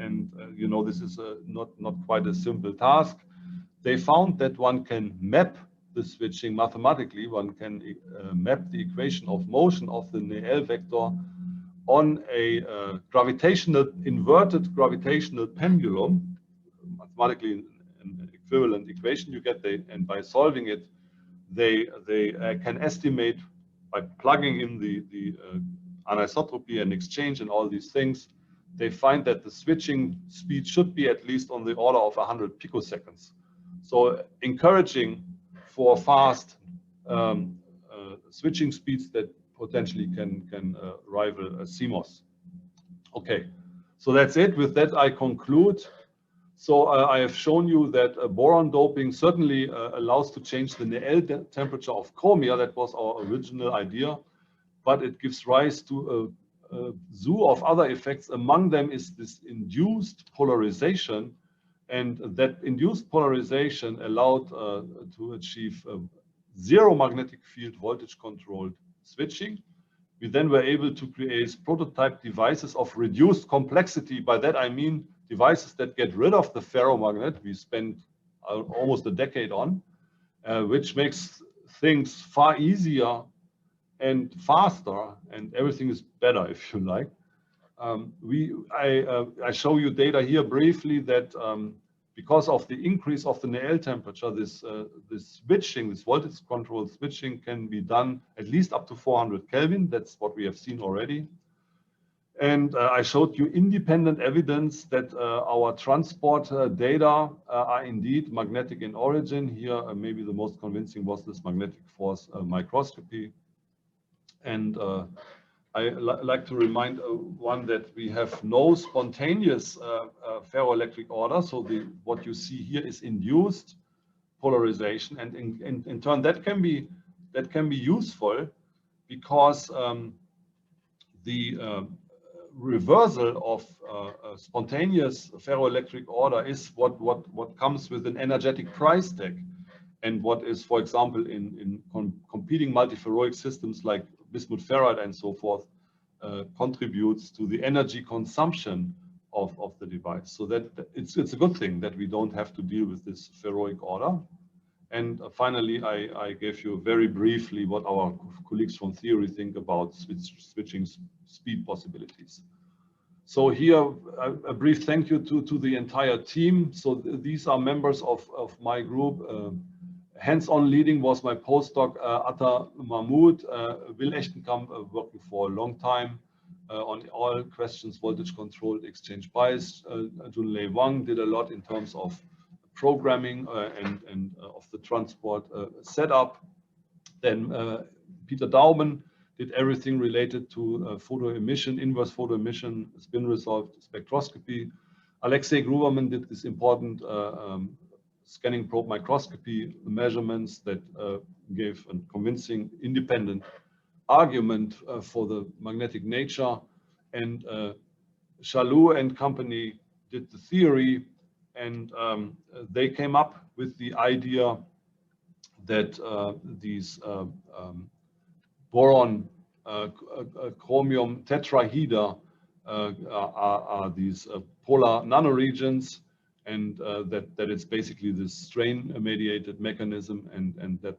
Speaker 2: and you know, this is not quite a simple task. They found that one can map the switching mathematically. One can map the equation of motion of the Néel vector on a inverted gravitational pendulum, mathematically an equivalent equation you get, and by solving it, they can estimate by plugging in the anisotropy and exchange and all these things. They find that the switching speed should be at least on the order of 100 picoseconds. So encouraging for fast switching speeds that potentially can rival CMOS. Okay, so that's it. With that, I conclude. So I have shown you that boron doping certainly allows to change the Néel temperature of chromia. That was our original idea, but it gives rise to a zoo of other effects. Among them is this induced polarization, and that induced polarization allowed to achieve zero magnetic field voltage controlled switching. We then were able to create prototype devices of reduced complexity. By that I mean devices that get rid of the ferromagnet we spent almost a decade on, which makes things far easier and faster, and everything is better, if you like. I show you data here briefly that because of the increase of the Néel temperature, this switching, this voltage control switching can be done at least up to 400 Kelvin. That's what we have seen already. And I showed you independent evidence that our transport data are indeed magnetic in origin. Here, maybe the most convincing was this magnetic force microscopy. And I like to remind one that we have no spontaneous ferroelectric order. So what you see here is induced. polarization, and in turn that can be useful because the reversal of spontaneous ferroelectric order is what comes with an energetic price tag, and what is, for example, in competing multiferroic systems like bismuth ferrite and so forth, contributes to the energy consumption of the device. So that it's a good thing that we don't have to deal with this ferroic order. And finally, I gave you very briefly what our colleagues from theory think about switching speed possibilities. So here, a brief thank you to the entire team. So these are members of my group. Hands-on leading was my postdoc, Atta Mahmoud, Will Echtenkamp, working for a long time on all questions, voltage controlled, exchange bias. Junlei Wang did a lot in terms of programming and of the transport setup. Then Peter Dauben did everything related to photo emission, inverse photo emission, spin resolved spectroscopy. Alexei Gruberman did this important scanning probe microscopy measurements that gave a convincing independent argument for the magnetic nature. And Chalou and company did the theory, and they came up with the idea that these boron chromium tetrahedra are these polar nanoregions, and that it's basically this strain-mediated mechanism, and that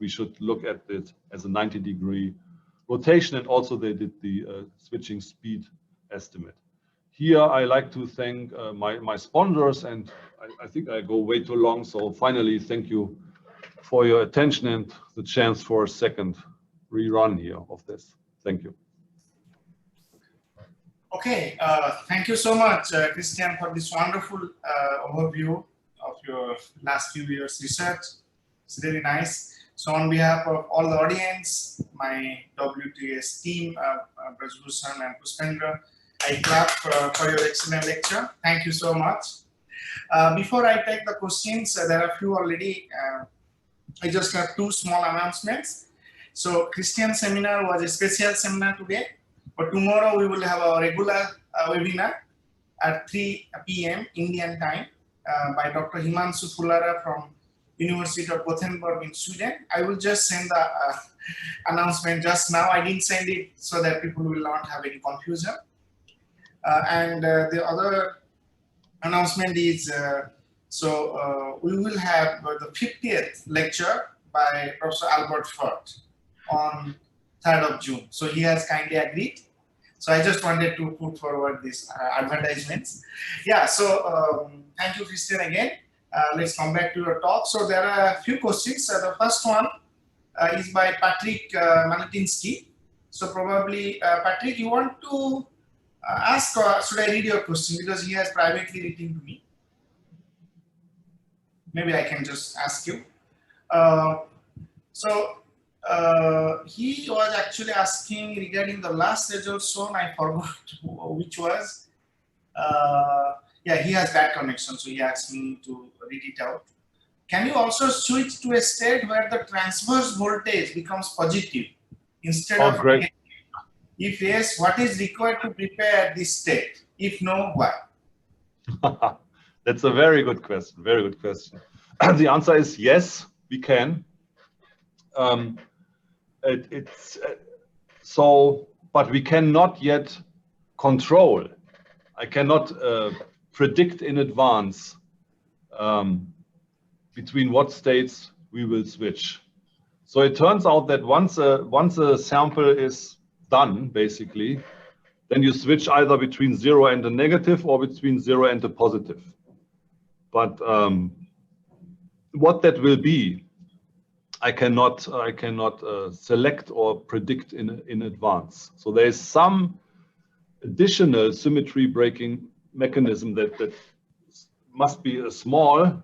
Speaker 2: we should look at it as a 90-degree rotation. And also they did the switching speed estimate. Here I like to thank my sponsors, and I think I go way too long. So finally, thank you for your attention and the chance for a second rerun here of this. Thank you.
Speaker 1: Okay, thank you so much, Christian, for this wonderful overview of your last few years' research. It's really nice. So on behalf of all the audience, my WTS team, Brajbhushan and Puspendra, I clap for your excellent lecture. Thank you so much. Before I take the questions, there are a few already. I just have two small announcements. So Christian seminar was a special seminar today. But tomorrow we will have a regular webinar at 3 p.m. Indian time by Dr. Himanshu Fulara from University of Gothenburg in Sweden. I will just send the announcement just now. I didn't send it so that people will not have any confusion. And the other announcement is, we will have the 50th lecture by Professor Albert Furt on 3rd of June. So he has kindly agreed. So I just wanted to put forward these advertisements. Yeah, so thank you, Christian, again. Let's come back to your talk. So there are a few questions. The first one is by Patrick Maletinsky. So probably, Patrick, you want to ask, should I read your question? Because he has privately written to me. Maybe I can just ask you. He was actually asking regarding the last result shown. I forgot which was. Yeah, he has bad connection, so he asked me to read it out. Can you also switch to a state where the transverse voltage becomes positive instead of negative? If yes, what is required to prepare this state? If no, why?
Speaker 2: That's a very good question. Very good question. The answer is yes, we can. But we cannot yet control. I cannot predict in advance between what states we will switch. So it turns out that once a sample is done, basically, then you switch either between 0 and a negative or between 0 and a positive. But what that will be, I cannot select or predict in advance. So there is some additional symmetry breaking mechanism that must be a small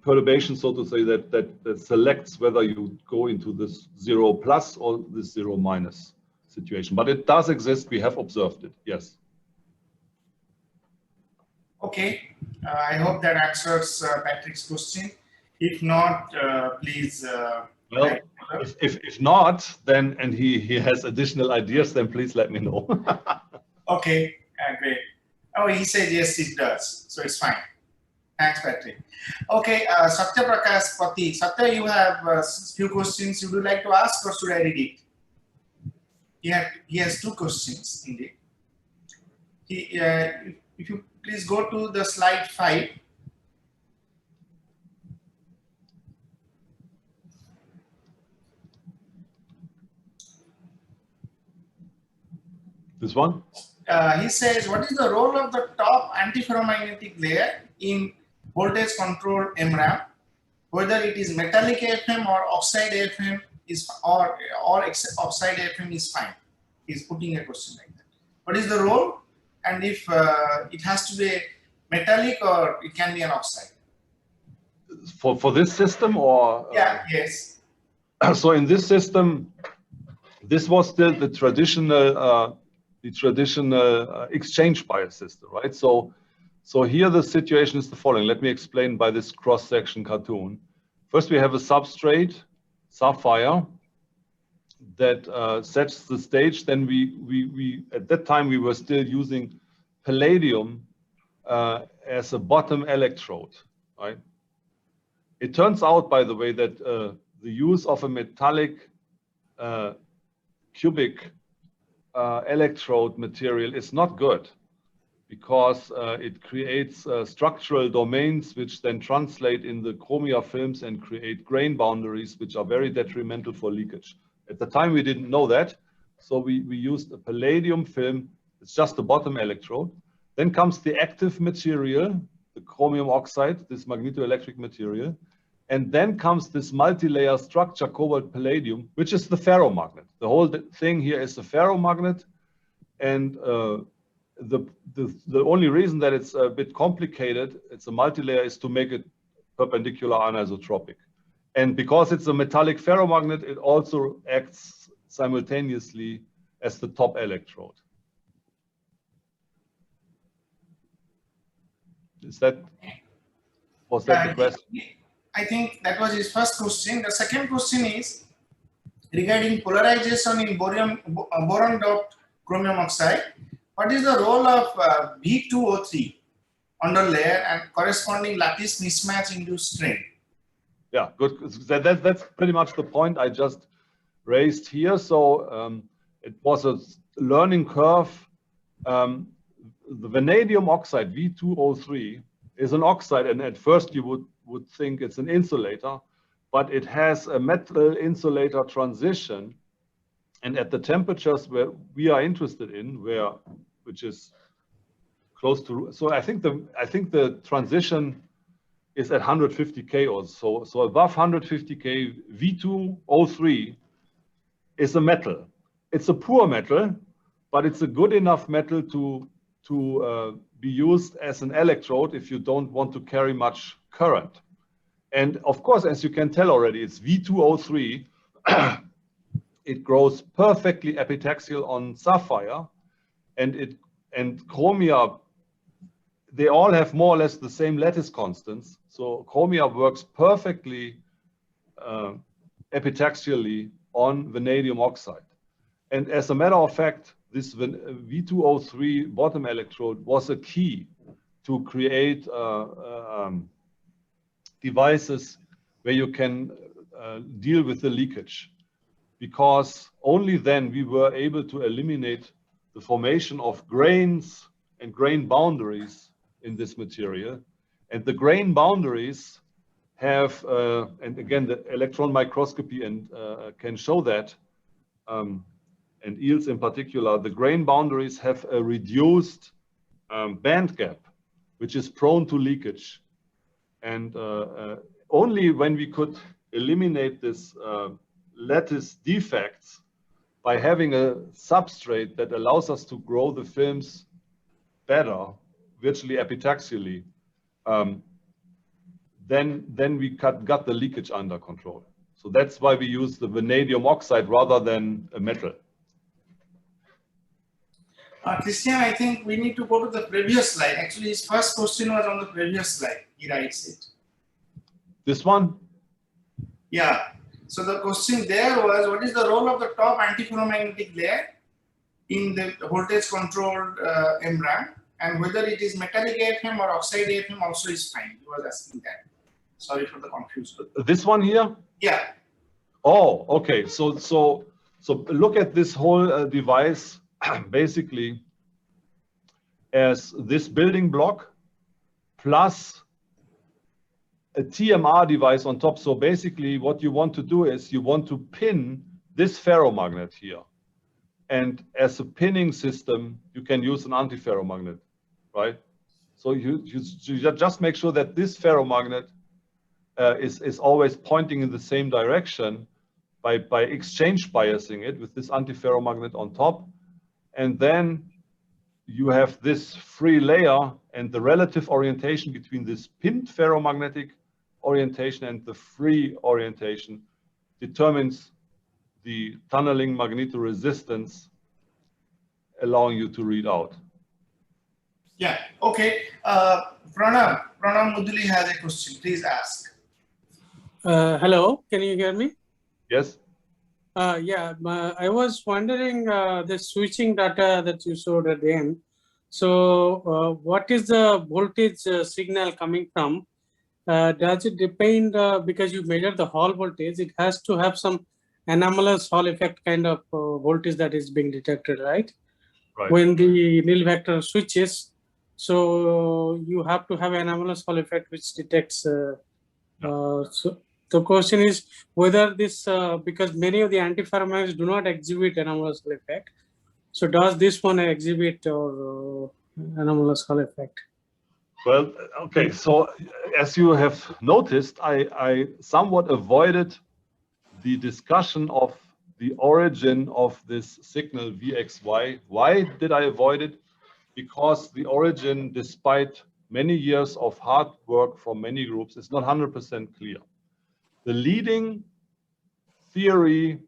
Speaker 2: perturbation, so to say, that selects whether you go into this 0 plus or this 0 minus situation. But it does exist. We have observed it. Yes.
Speaker 1: Okay, I hope that answers Patrick's question. If not, please.
Speaker 2: Well, if not, then and he has additional ideas, then please let me know.
Speaker 1: Okay, great. Oh, he said yes, it does, so it's fine. Thanks, Patrick. Okay, Satya Prakash Pati. Satya, you have a few questions you would like to ask, or should I read it? He has two questions indeed. If you please go to the slide 5.
Speaker 2: This one?
Speaker 1: He says, what is the role of the top antiferromagnetic layer in voltage control MRAM? Whether it is metallic AFM or oxide AFM is oxide AFM is fine. He's putting a question like that. What is the role? And if it has to be metallic or it can be an oxide?
Speaker 2: For this system or?
Speaker 1: Yeah, yes.
Speaker 2: So in this system, this was still the traditional exchange bias system, right? So here the situation is the following. Let me explain by this cross-section cartoon. First, we have a substrate, sapphire, that sets the stage. Then we at that time we were still using palladium as a bottom electrode, right? It turns out, by the way, that the use of a metallic cubic electrode material is not good, because it creates structural domains which then translate in the chromia films and create grain boundaries which are very detrimental for leakage. At the time we didn't know that, so we used a palladium film. It's just a bottom electrode. Then comes the active material, the chromium oxide, this magnetoelectric material. And then comes this multi-layer structure, cobalt palladium, which is the ferromagnet. The whole thing here is the ferromagnet. And the only reason that it's a bit complicated, it's a multi-layer, is to make it perpendicular anisotropic. And because it's a metallic ferromagnet, it also acts simultaneously as the top electrode. Was that the question?
Speaker 1: I think that was his first question. The second question is regarding polarization in boron doped chromium oxide. What is the role of V2O3 underlayer and corresponding lattice mismatch induced strain?
Speaker 2: Yeah, good. That's pretty much the point I just raised here. So it was a learning curve. The vanadium oxide, V2O3, is an oxide, and at first you would think it's an insulator, but it has a metal insulator transition, and at the temperatures where we are interested in, which is close to, so I think the transition is at 150 K or so. So above 150 K, V2O3 is a metal. It's a poor metal, but it's a good enough metal to be used as an electrode if you don't want to carry much current. And of course, as you can tell already, it's V2O3. It grows perfectly epitaxial on sapphire, and chromia, they all have more or less the same lattice constants. So chromia works perfectly epitaxially on vanadium oxide. And as a matter of fact, this V2O3 bottom electrode was a key to create devices where you can deal with the leakage, because only then we were able to eliminate the formation of grains and grain boundaries in this material. And the grain boundaries have, and again, the electron microscopy can show that, and eels in particular, the grain boundaries have a reduced band gap, which is prone to leakage. And only when we could eliminate this lattice defects by having a substrate that allows us to grow the films better, virtually epitaxially, then we got the leakage under control. So that's why we use the vanadium oxide rather than a metal.
Speaker 1: Christian, I think we need to go to the previous slide. Actually, his first question was on the previous slide. He writes it.
Speaker 2: This one?
Speaker 1: Yeah. So the question there was, what is the role of the top antiferromagnetic layer in the voltage controlled MRAM, and whether it is metallic AFM or oxide AFM also is fine. He was asking that. Sorry for the confusion.
Speaker 2: This one here?
Speaker 1: Yeah.
Speaker 2: Oh, okay. So look at this whole device basically as this building block plus a TMR device on top. So basically what you want to do is you want to pin this ferromagnet here. And as a pinning system, you can use an antiferromagnet, right? So you just make sure that this ferromagnet is always pointing in the same direction by exchange biasing it with this antiferromagnet on top. And then you have this free layer, and the relative orientation between this pinned ferromagnetic orientation and the free orientation determines the tunneling magnetoresistance, allowing you to read out.
Speaker 1: Yeah, okay. Pranav Muduli has a question. Please ask.
Speaker 3: Hello, can you hear me?
Speaker 2: Yes.
Speaker 3: Yeah, I was wondering the switching data that you showed at the end. So what is the voltage signal coming from? Does it depend, because you measure the Hall voltage, it has to have some anomalous Hall effect kind of voltage that is being detected, right?
Speaker 2: Right.
Speaker 3: When the nil vector switches, so you have to have an anomalous Hall effect which detects. So the question is whether this, because many of the antiferromagnets do not exhibit anomalous Hall effect. So does this one exhibit or anomalous Hall effect?
Speaker 2: Well, okay. So as you have noticed, I somewhat avoided the discussion of the origin of this signal VXY. Why did I avoid it? Because the origin, despite many years of hard work from many groups, is not 100% clear. The leading theory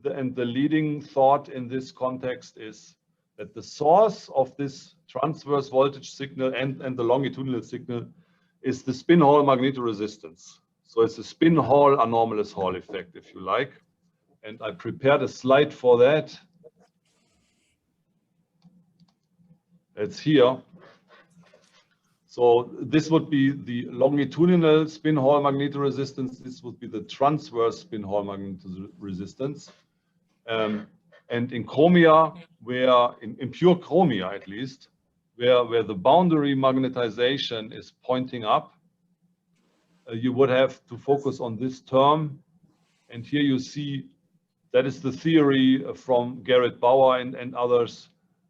Speaker 2: and the leading thought in this context is that the source of this transverse voltage signal and the longitudinal signal is the spin Hall magnetoresistance. So it's a spin Hall anomalous Hall effect, if you like. And I prepared a slide for that. It's here. So this would be the longitudinal spin Hall magnetoresistance. This would be the transverse spin Hall magnetoresistance. And in chromia, where in pure chromia at least, where the boundary magnetization is pointing up, you would have to focus on this term. And here you see that is the theory from Garrett Bauer and others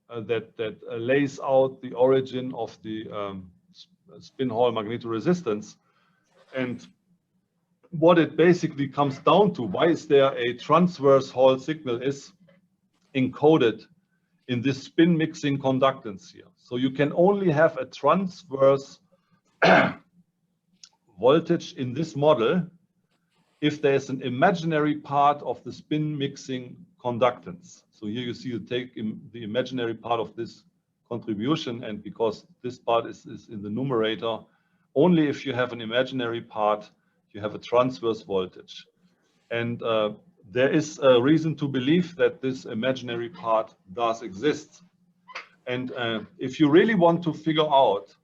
Speaker 2: that lays out the origin of the spin Hall magnetoresistance. And what it basically comes down to, why is there a transverse Hall signal, is encoded in this spin mixing conductance here. So you can only have a transverse voltage in this model if there's an imaginary part of the spin mixing conductance. So here you see you take the imaginary part of this contribution, and because this part is in the numerator, only if you have an imaginary part, you have a transverse voltage. And there is a reason to believe that this imaginary part does exist. And if you really want to figure out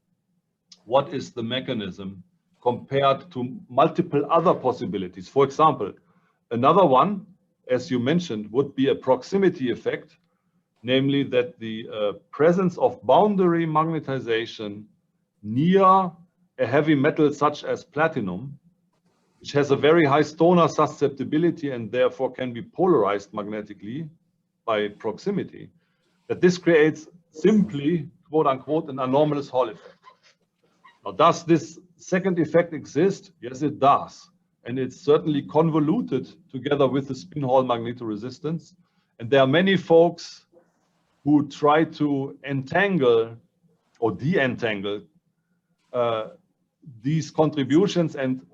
Speaker 2: what is the mechanism compared to multiple other possibilities, for example, another one, as you mentioned, would be a proximity effect, namely that the presence of boundary magnetization near a heavy metal such as platinum, which has a very high Stoner susceptibility and therefore can be polarized magnetically by proximity, that this creates simply, quote unquote, an anomalous Hall effect. Now, does this second effect exist? Yes, it does. And it's certainly convoluted together with the spin Hall magnetoresistance. And there are many folks who try to entangle or de-entangle these contributions, and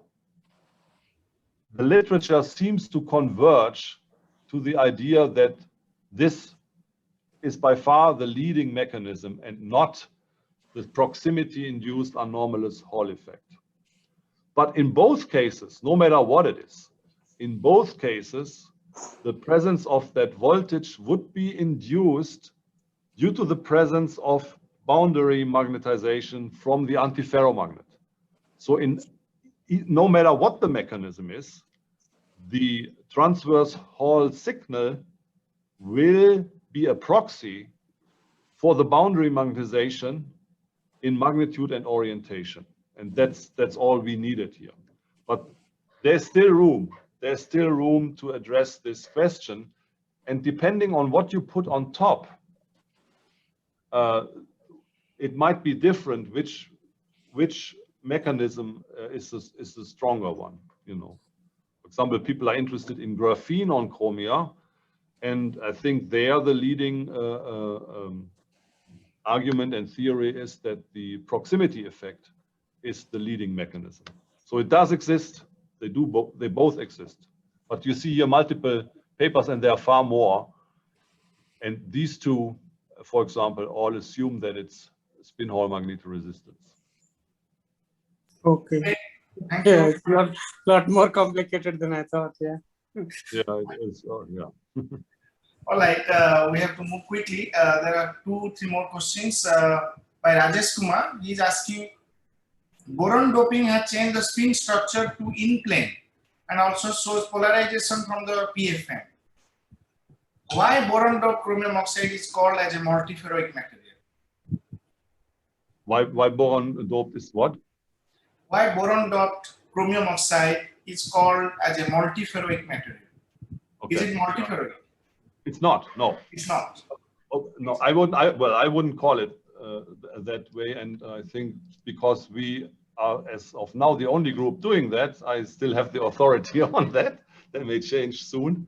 Speaker 2: the literature seems to converge to the idea that this is by far the leading mechanism and not the proximity-induced anomalous Hall effect. But in both cases, no matter what it is, in both cases, the presence of that voltage would be induced due to the presence of boundary magnetization from the antiferromagnet. So no matter what the mechanism is, the transverse Hall signal will be a proxy for the boundary magnetization in magnitude and orientation. And that's all we needed here. But there's still room. There's still room to address this question. And depending on what you put on top, it might be different which mechanism is the stronger one, you know. For example, people are interested in graphene on chromia, and I think there the leading argument and theory is that the proximity effect is the leading mechanism. So it does exist. They both exist. But you see here multiple papers, and there are far more. And these two, for example, all assume that it's spin Hall magnetoresistance.
Speaker 3: Okay.
Speaker 1: Thank
Speaker 3: Yeah,
Speaker 1: you.
Speaker 3: it's a lot more complicated than I thought. Yeah.
Speaker 2: Yeah, it is. Yeah.
Speaker 1: All right, we have to move quickly. There are 2-3 more questions by Rajesh Kumar. He is asking, boron doping has changed the spin structure to in plane and also shows polarization from the PFM. Why boron doped chromium oxide is called as a multiferroic material?
Speaker 2: Why boron doped is what?
Speaker 1: Why boron doped chromium oxide is called as a multiferroic material?
Speaker 2: Okay.
Speaker 1: Is it multiferroic?
Speaker 2: It's not. No.
Speaker 1: It's not.
Speaker 2: Oh, no, I wouldn't call it that way, and I think because we are, as of now, the only group doing that, I still have the authority on that. That may change soon.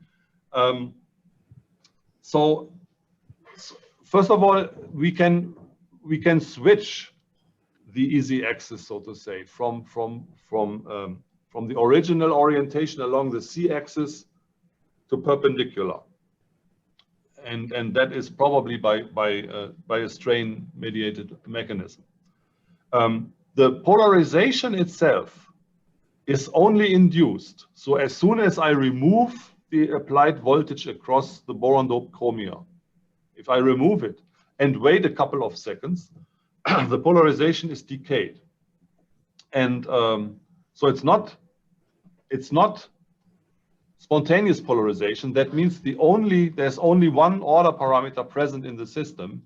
Speaker 2: So first of all, we can switch the easy axis, so to say, from the original orientation along the C-axis to perpendicular. And that is probably by a strain-mediated mechanism. The polarization itself is only induced. So as soon as I remove the applied voltage across the boron-doped chromia, if I remove it and wait a couple of seconds, the polarization is decayed. And so it's not spontaneous polarization. That means there's only one order parameter present in the system,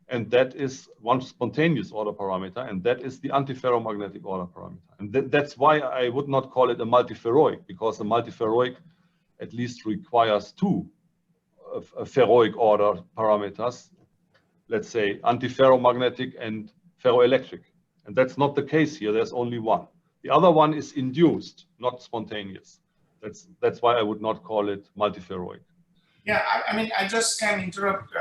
Speaker 2: and that is one spontaneous order parameter, and that is the antiferromagnetic order parameter. And that's why I would not call it a multiferroic, because a multiferroic at least requires two ferroic order parameters, let's say antiferromagnetic and ferroelectric. And that's not the case here. There's only one. The other one is induced, not spontaneous. That's why I would not call it multiferroic.
Speaker 1: Yeah, I mean, I just can interrupt.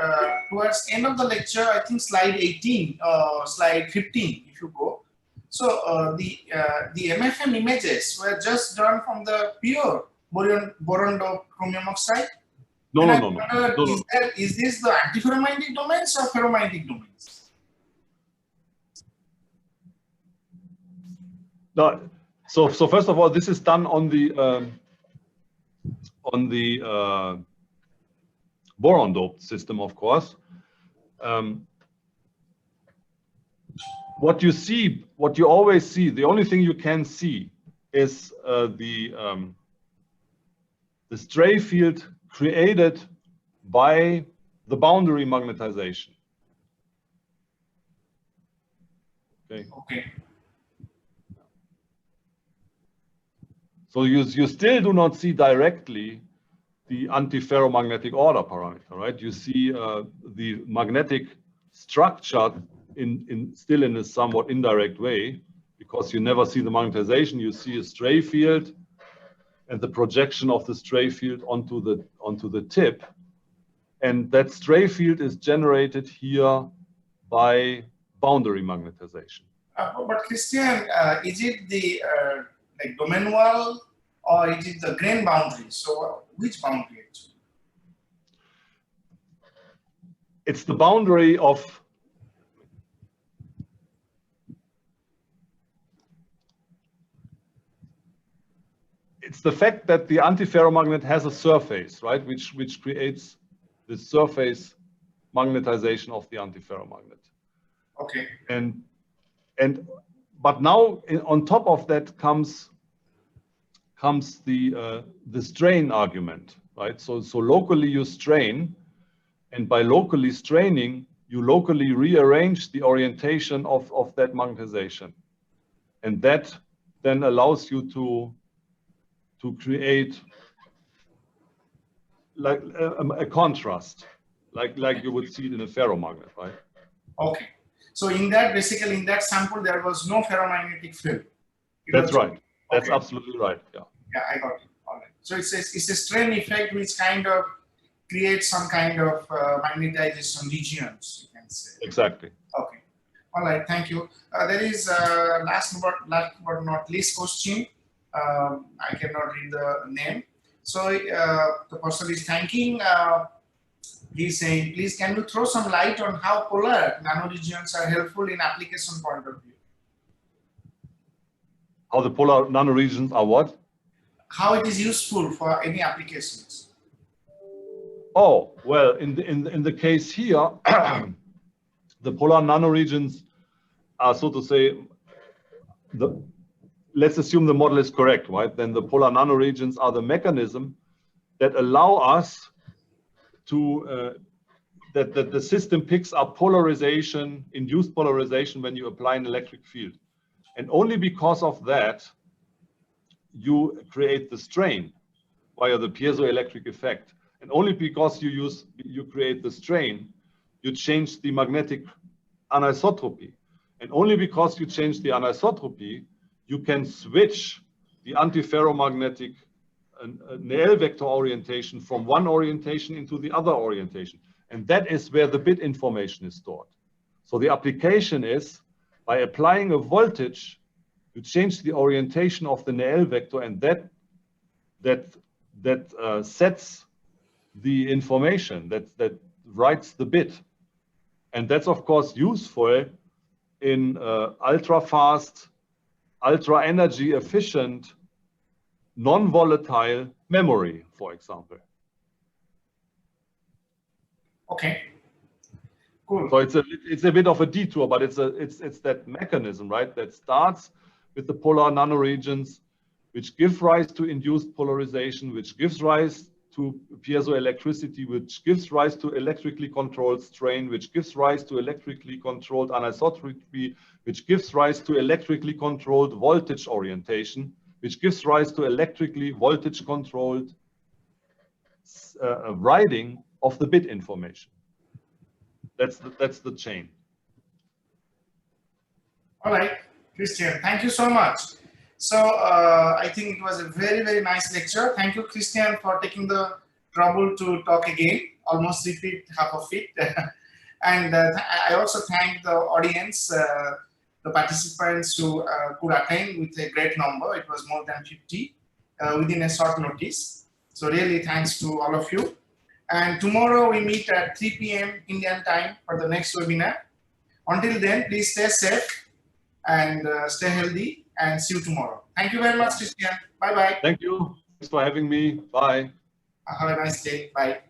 Speaker 1: Towards end of the lecture, I think slide 18, slide 15, if you go. So the MFM images were just done from the pure boron doped chromium oxide.
Speaker 2: No.
Speaker 1: Is this the antiferromagnetic domains or ferromagnetic domains?
Speaker 2: No. So first of all, this is done on the boron doped system, of course. What you always see, the only thing you can see is the stray field created by the boundary magnetization.
Speaker 1: Okay.
Speaker 2: So you still do not see directly the antiferromagnetic order parameter, right? You see the magnetic structure still in a somewhat indirect way, because you never see the magnetization. You see a stray field and the projection of the stray field onto the tip, and that stray field is generated here by boundary magnetization.
Speaker 1: But Christian, is it the like domain wall, or is it the grain boundary? So which boundary actually?
Speaker 2: it's the boundary of it's the fact that the antiferromagnet has a surface, right, which creates the surface magnetization of the antiferromagnet.
Speaker 1: Okay.
Speaker 2: But now on top of that comes the strain argument, right? So locally you strain, and by locally straining, you locally rearrange the orientation of that magnetization, and that then allows you to create like a contrast, like you would see it in a ferromagnet, right?
Speaker 1: Okay. So in that, basically in that sample, there was no ferromagnetic field.
Speaker 2: That's right.
Speaker 1: Okay.
Speaker 2: That's absolutely right. Yeah.
Speaker 1: Yeah, I got it. All right. So it's a strain effect which kind of creates some kind of magnetization regions, you can say.
Speaker 2: Exactly.
Speaker 1: Okay. All right. Thank you. There is last but not least question. I cannot read the name. So the person is thanking. He's saying, please, can you throw some light on how polar nanoregions are helpful in application point of view?
Speaker 2: How the polar nanoregions are what?
Speaker 1: How it is useful for any applications?
Speaker 2: Oh, well, in the case here, the polar nanoregions are, so to say, let's assume the model is correct, right? Then the polar nanoregions are the mechanism that allow us to that the system picks up polarization, induced polarization, when you apply an electric field, and only because of that you create the strain via the piezoelectric effect, and only because you create the strain, you change the magnetic anisotropy, and only because you change the anisotropy, you can switch the antiferromagnetic Néel vector orientation from one orientation into the other orientation. And that is where the bit information is stored. So the application is, by applying a voltage, you change the orientation of the Néel vector, and that sets the information, that writes the bit. And that's of course useful in ultra fast, ultra energy efficient, non-volatile memory, for example.
Speaker 1: Okay, cool.
Speaker 2: So it's a bit of a detour, but it's that mechanism, right, that starts with the polar nanoregions, which give rise to induced polarization, which gives rise to piezoelectricity, which gives rise to electrically controlled strain, which gives rise to electrically controlled anisotropy, which gives rise to electrically controlled voltage orientation, which gives rise to electrically voltage controlled writing of the bit information. That's the chain.
Speaker 1: All right, Christian, thank you so much. So I think it was a very, very nice lecture. Thank you, Christian, for taking the trouble to talk again, almost repeat half of it. And I also thank the audience, the participants who could attend with a great number. It was more than 50 within a short notice. So really thanks to all of you. And tomorrow we meet at 3 p.m. Indian time for the next webinar. Until then, please stay safe and stay healthy, and see you tomorrow. Thank you very much, Christian. Bye-bye.
Speaker 2: Thank you. Thanks for having me. Bye.
Speaker 1: Have a nice day. Bye.